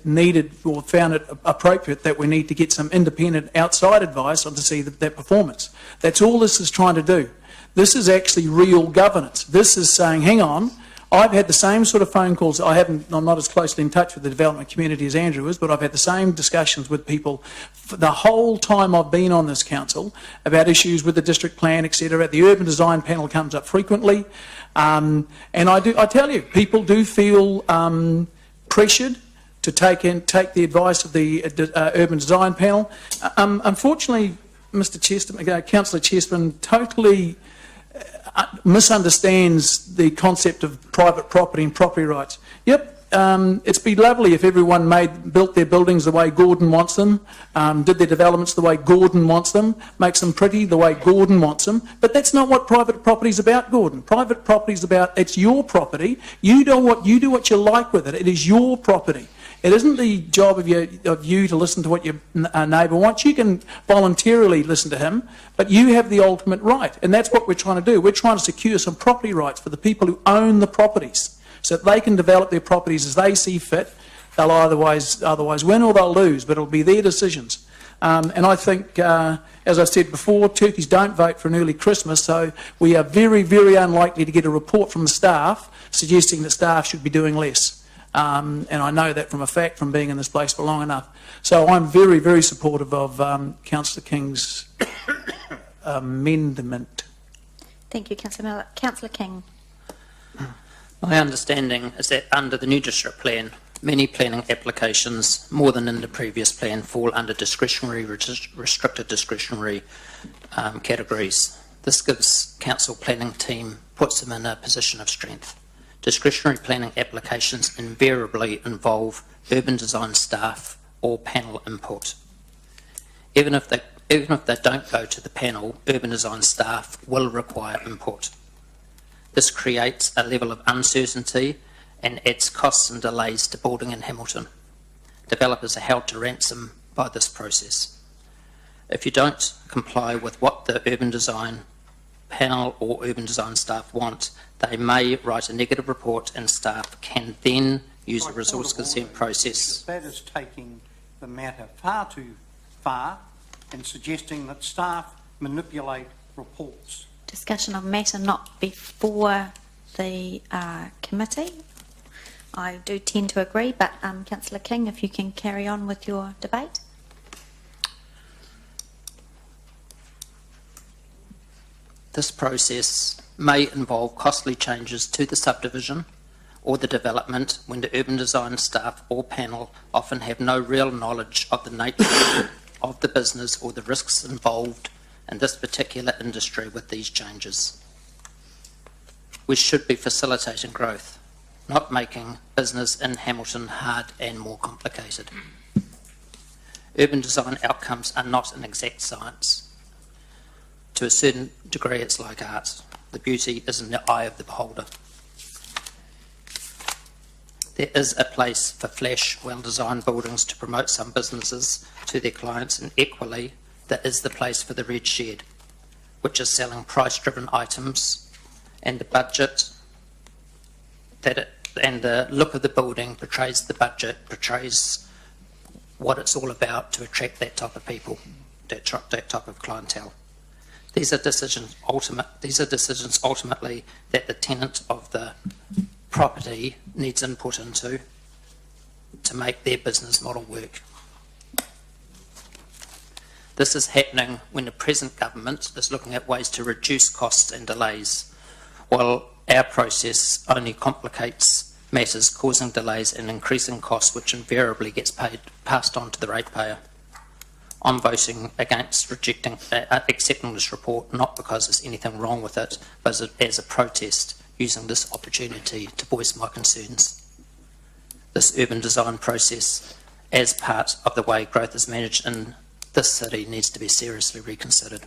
Speaker 5: needed or found it appropriate that we need to get some independent outside advice on to see that performance. That's all this is trying to do. This is actually real governance. This is saying, hang on, I've had the same sort of phone calls. I'm not as closely in touch with the development community as Andrew is, but I've had the same discussions with people for the whole time I've been on this council about issues with the district plan, etc. The urban design panel comes up frequently, and I tell you, people do feel pressured to take the advice of the urban design panel. Unfortunately, Mr. Chesterman, Councillor Chesterman, totally misunderstands the concept of private property and property rights. Yep, it's be lovely if everyone built their buildings the way Gordon wants them, did their developments the way Gordon wants them, makes them pretty the way Gordon wants them, but that's not what private property is about, Gordon. Private property is about, it's your property, you do what you like with it, it is your property. It isn't the job of you to listen to what your neighbour wants. You can voluntarily listen to him, but you have the ultimate right, and that's what we're trying to do. We're trying to secure some property rights for the people who own the properties, so that they can develop their properties as they see fit. They'll otherwise win or they'll lose, but it'll be their decisions. And I think, as I said before, turkeys don't vote for an early Christmas, so we are very, very unlikely to get a report from the staff suggesting that staff should be doing less. And I know that from a fact from being in this place for long enough. So I'm very, very supportive of Councillor King's amendment.
Speaker 2: Thank you, Councillor Mallett. Councillor King.
Speaker 12: My understanding is that under the new district plan, many planning applications, more than in the previous plan, fall under discretionary, restricted discretionary categories. This gives council planning team, puts them in a position of strength. Discretionary planning applications invariably involve urban design staff or panel input. Even if they don't go to the panel, urban design staff will require input. This creates a level of uncertainty and adds costs and delays to building in Hamilton. Developers are held to ransom by this process. If you don't comply with what the urban design panel or urban design staff want, they may write a negative report and staff can then use a resource consent process.
Speaker 10: That is taking the matter far too far and suggesting that staff manipulate reports.
Speaker 2: Discussion of matter not before the committee. I do tend to agree, but Councillor King, if you can carry on with your debate.
Speaker 12: This process may involve costly changes to the subdivision or the development when the urban design staff or panel often have no real knowledge of the nature of the business or the risks involved in this particular industry with these changes. We should be facilitating growth, not making business in Hamilton hard and more complicated. Urban design outcomes are not an exact science. To a certain degree, it's like art. The beauty is in the eye of the beholder. There is a place for flash, well-designed buildings to promote some businesses to their clients, and equally, there is the place for the red shed, which is selling price-driven items, and the budget and the look of the building portrays the budget, portrays what it's all about to attract that type of people, that type of clientele. These are decisions ultimately that the tenant of the property needs input into to make their business model work. This is happening when the present government is looking at ways to reduce costs and delays, while our process only complicates matters, causing delays and increasing costs, which invariably gets passed on to the ratepayer. I'm voting against accepting this report, not because there's anything wrong with it, but as a protest, using this opportunity to voice my concerns. This urban design process, as part of the way growth is managed in this city, needs to be seriously reconsidered.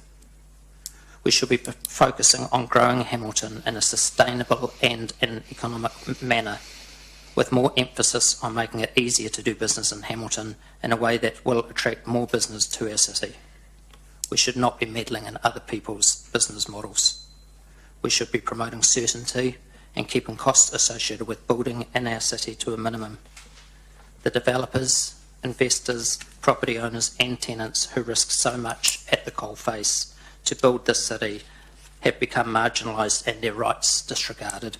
Speaker 12: We should be focusing on growing Hamilton in a sustainable and an economic manner, with more emphasis on making it easier to do business in Hamilton in a way that will attract more business to our city. We should not be meddling in other people's business models. We should be promoting certainty and keeping costs associated with building in our city to a minimum. The developers, investors, property owners and tenants who risk so much at the coalface to build this city have become marginalised and their rights disregarded.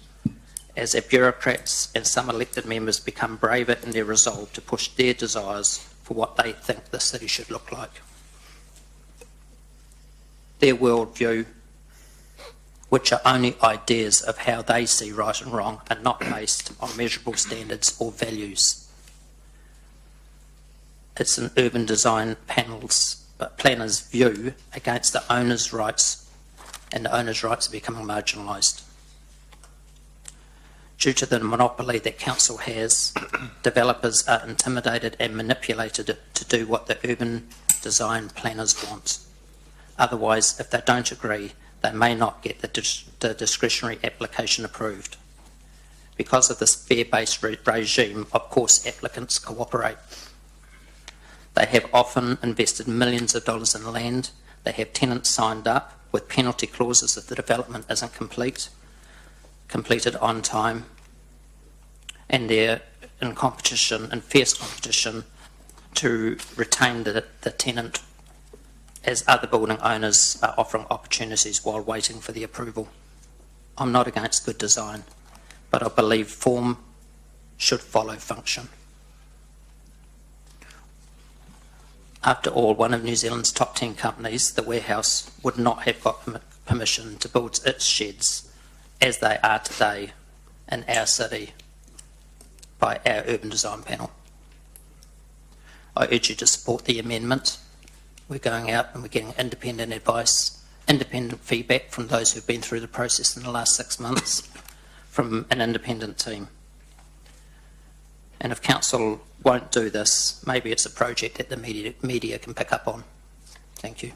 Speaker 12: As our bureaucrats and some elected members become braver in their resolve to push their desires for what they think the city should look like. Their worldview, which are only ideas of how they see right and wrong, are not based on measurable standards or values. It's an urban design planner's view against the owner's rights, and the owner's rights are becoming marginalised. Due to the monopoly that council has, developers are intimidated and manipulated to do what the urban design planners want. Otherwise, if they don't agree, they may not get the discretionary application approved. Because of this fair-based regime, of course applicants cooperate. They have often invested millions of dollars in land. They have tenants signed up with penalty clauses if the development isn't completed on time, and they're in fierce competition to retain the tenant, as other building owners are offering opportunities while waiting for the approval. I'm not against good design, but I believe form should follow function. After all, one of New Zealand's top 10 companies, the Warehouse, would not have got permission to build its sheds as they are today in our city by our urban design panel. I urge you to support the amendment. We're going out and we're getting independent advice, independent feedback from those who've been through the process in the last 6 months from an independent team. And if council won't do this, maybe it's a project that the media can pick up on. Thank you.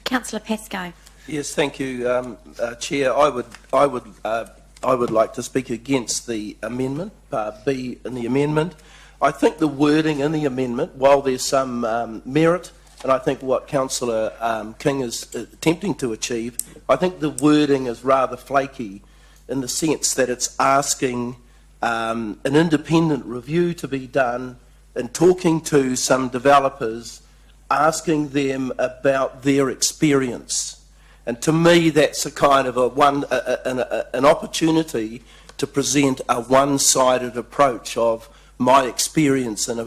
Speaker 2: Councillor Pascoe.
Speaker 1: Yes, thank you, Chair. I would like to speak against the amendment, Part B in the amendment. I think the wording in the amendment, while there's some merit, and I think what Councillor King is attempting to achieve, I think the wording is rather flaky in the sense that it's asking an independent review to be done and talking to some developers, asking them about their experience. And to me, that's a kind of an opportunity to present a one-sided approach of my experience in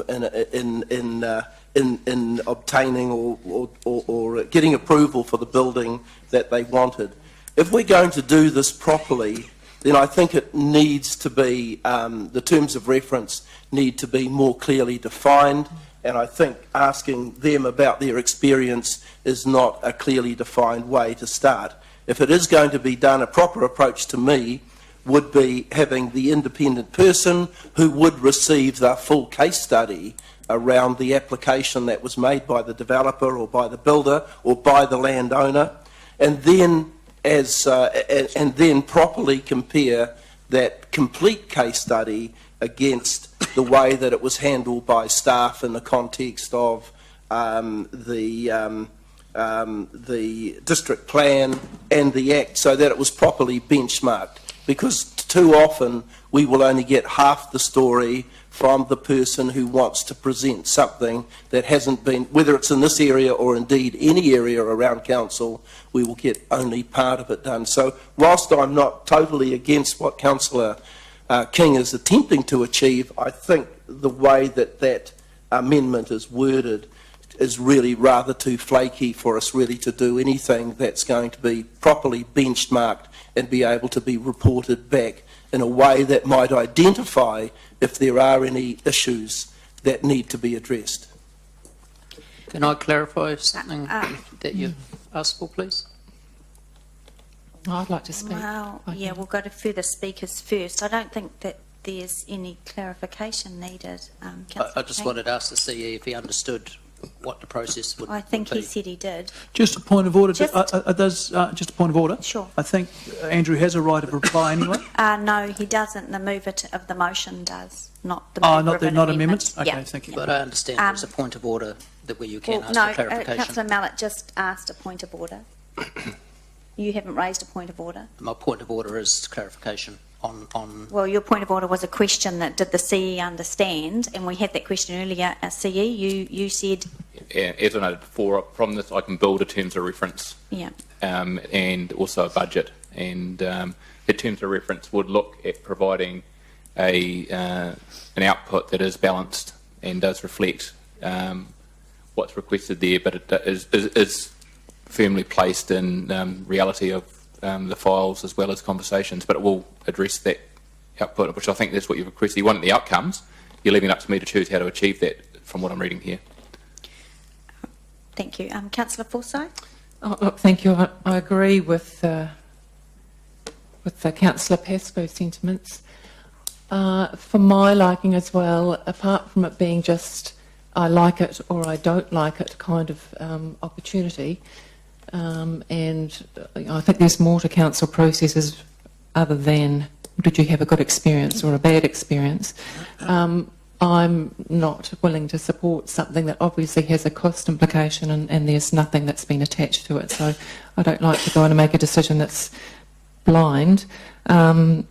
Speaker 1: obtaining or getting approval for the building that they wanted. If we're going to do this properly, then I think it needs to be, the terms of reference need to be more clearly defined, and I think asking them about their experience is not a clearly defined way to start. If it is going to be done, a proper approach to me would be having the independent person who would receive the full case study around the application that was made by the developer or by the builder or by the landowner, and then and then properly compare that complete case study against the way that it was handled by staff in the context of the district plan and the Act, so that it was properly benchmarked. because too often we will only get half the story from the person who wants to present something that hasn't been, whether it's in this area or indeed any area around council, we will get only part of it done. So whilst I'm not totally against what Councillor King is attempting to achieve, I think the way that that amendment is worded is really rather too flaky for us really to do anything that's going to be properly benchmarked and be able to be reported back in a way that might identify if there are any issues that need to be addressed.
Speaker 12: Can I clarify something that you've asked for, please?
Speaker 15: I'd like to speak.
Speaker 2: Well,
Speaker 15: I
Speaker 2: yeah,
Speaker 15: can-
Speaker 2: we'll go to further speakers first. I don't think that there's any clarification needed.
Speaker 12: I just wanted to ask the CE if he understood what the process would
Speaker 2: I think
Speaker 12: be.
Speaker 2: he said he did.
Speaker 5: Just a point of order.
Speaker 2: Just-
Speaker 5: Just a point of order.
Speaker 2: Sure.
Speaker 5: I think Andrew has a right of reply anyway.
Speaker 2: No, he doesn't. The mover of the motion does, not the
Speaker 5: Oh,
Speaker 2: mover of an
Speaker 5: not
Speaker 2: amendment.
Speaker 5: amendments? Okay,
Speaker 2: Yeah.
Speaker 5: thank you.
Speaker 12: But I understand there's a point of order that where you can
Speaker 2: Well,
Speaker 12: ask
Speaker 2: no,
Speaker 12: for clarification.
Speaker 2: Councillor Mallet just asked a point of order. You haven't raised a point of order.
Speaker 12: My point of order is clarification on
Speaker 2: Well, your point of order was a question that did the CE understand, and we had that question earlier. CE, you said,
Speaker 14: As I noted before, from this I can build a terms of reference
Speaker 2: yeah.
Speaker 14: and also a budget. And the terms of reference would look at providing an output that is balanced and does reflect what's requested there, but it is firmly placed in reality of the files as well as conversations, but it will address that output, which I think that's what you've requested. You want the outcomes. You're leaving it up to me to choose how to achieve that from what I'm reading here.
Speaker 2: Thank you. Councillor Forsyth?
Speaker 15: Oh, look, thank you. I agree with Councillor Pascoe's sentiments. For my liking as well, apart from it being just I like it or I don't like it kind of opportunity, and I think there's more to council processes other than did you have a good experience or a bad experience. I'm not willing to support something that obviously has a cost implication and there's nothing that's been attached to it. So I don't like to go in and make a decision that's blind. So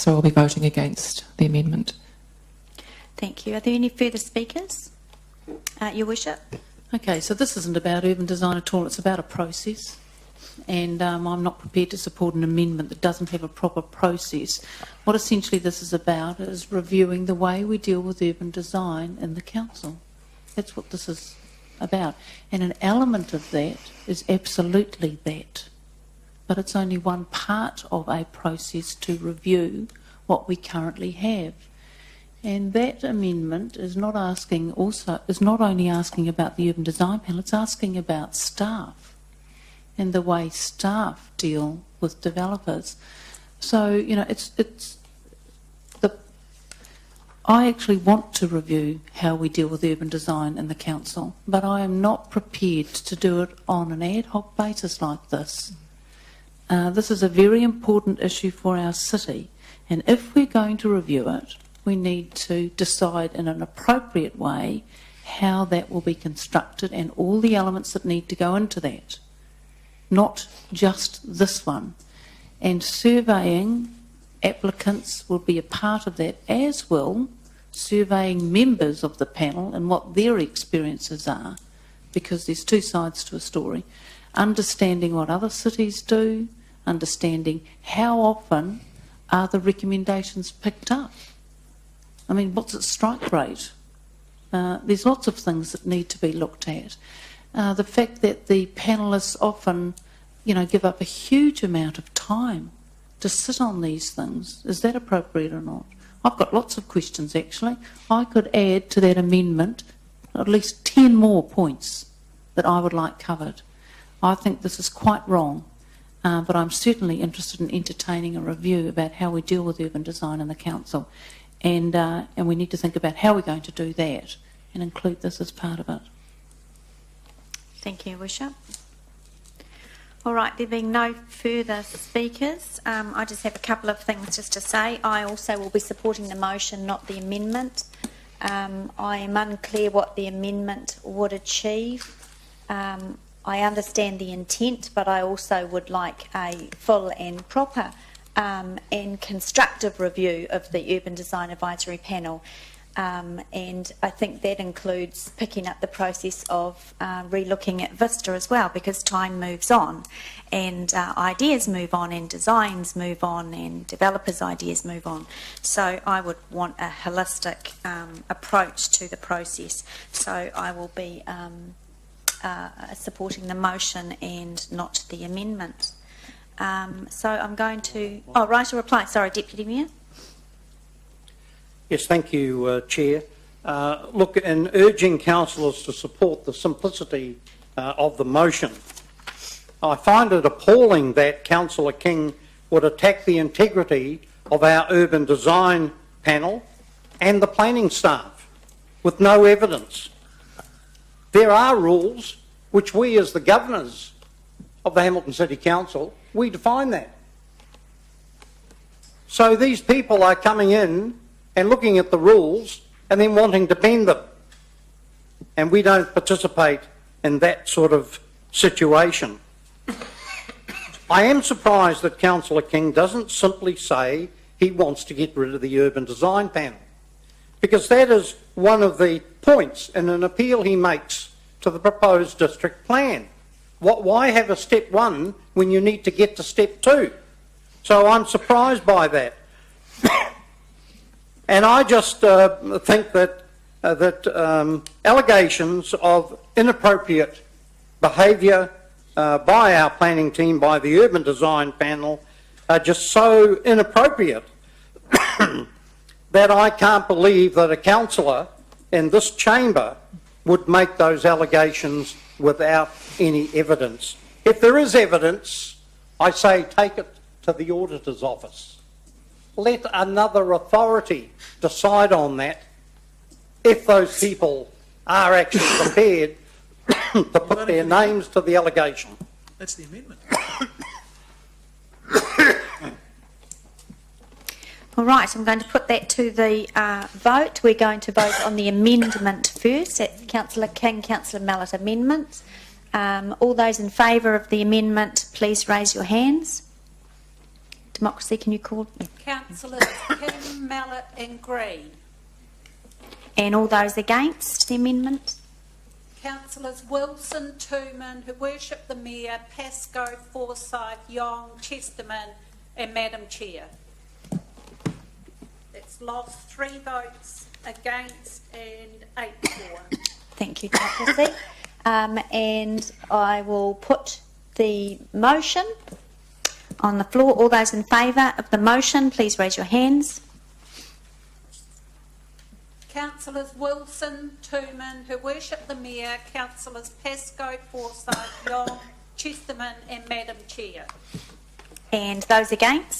Speaker 15: I'll be voting against the amendment.
Speaker 2: Thank you. Are there any further speakers? Your Worship?
Speaker 7: Okay, so this isn't about urban design at all, it's about a process. And I'm not prepared to support an amendment that doesn't have a proper process. What essentially this is about is reviewing the way we deal with urban design in the council. That's what this is about. And an element of that is absolutely that. But it's only one part of a process to review what we currently have. And that amendment is not only asking about the urban design panel, it's asking about staff and the way staff deal with developers. So, you know, I actually want to review how we deal with urban design in the council, but I am not prepared to do it on an ad hoc basis like this. This is a very important issue for our city, and if we're going to review it, we need to decide in an appropriate way how that will be constructed and all the elements that need to go into that. Not just this one. And surveying applicants will be a part of that, as will surveying members of the panel and what their experiences are, because there's two sides to a story. Understanding what other cities do, understanding how often are the recommendations picked up. I mean, what's its strike rate? There's lots of things that need to be looked at. The fact that the panellists often, you know, give up a huge amount of time to sit on these things, is that appropriate or not? I've got lots of questions, actually. I could add to that amendment at least 10 more points that I would like covered. I think this is quite wrong, but I'm certainly interested in entertaining a review about how we deal with urban design in the council. And we need to think about how we're going to do that and include this as part of it.
Speaker 2: Thank you, Worship. All right, there being no further speakers, I just have a couple of things just to say. I also will be supporting the motion, not the amendment. I am unclear what the amendment would achieve. I understand the intent, but I also would like a full and proper and constructive review of the Urban Design Advisory Panel. And I think that includes picking up the process of re-looking at Vista as well, because time moves on and ideas move on and designs move on and developers' ideas move on. So I would want a holistic approach to the process. So I will be supporting the motion and not the amendment. So I'm going to... Oh, right, a reply. Sorry, Deputy Mayor.
Speaker 10: Yes, thank you, Chair. Look, in urging councillors to support the simplicity of the motion, I find it appalling that Councillor King would attack the integrity of our urban design panel and the planning staff with no evidence. There are rules which we, as the governors of the Hamilton City Council, we define that. So these people are coming in and looking at the rules and then wanting to bend them. And we don't participate in that sort of situation. I am surprised that Councillor King doesn't simply say he wants to get rid of the urban design panel, because that is one of the points in an appeal he makes to the proposed district plan. Why have a step one when you need to get to step two? So I'm surprised by that. And I just think that allegations of inappropriate behaviour by our planning team, by the urban design panel, are just so inappropriate that I can't believe that a councillor in this chamber would make those allegations without any evidence. If there is evidence, I say take it to the auditor's office. Let another authority decide on that if those people are actually prepared to put their names to the allegation.
Speaker 5: That's the amendment.
Speaker 2: All right, I'm going to put that to the vote. We're going to vote on the amendment first. That's Councillor King, Councillor Mallett amendment. All those in favour of the amendment, please raise your hands. Democracy, can you call?
Speaker 7: Councillors King, Mallett and Green.
Speaker 2: And all those against the amendment?
Speaker 7: Councillors Wilson, Tooman, who worship the Mayor, Pascoe, Forsyth, Young, Chesterman and Madam Chair. It's lost 3 votes against and 8 for.
Speaker 2: Thank you, Democracy. And I will put the motion on the floor. All those in favour of the motion, please raise your hands.
Speaker 7: Councillors Wilson, Tooman, who worship the Mayor, Councillors Pascoe, Forsyth, Young, Chesterman and Madam Chair.
Speaker 2: And those against?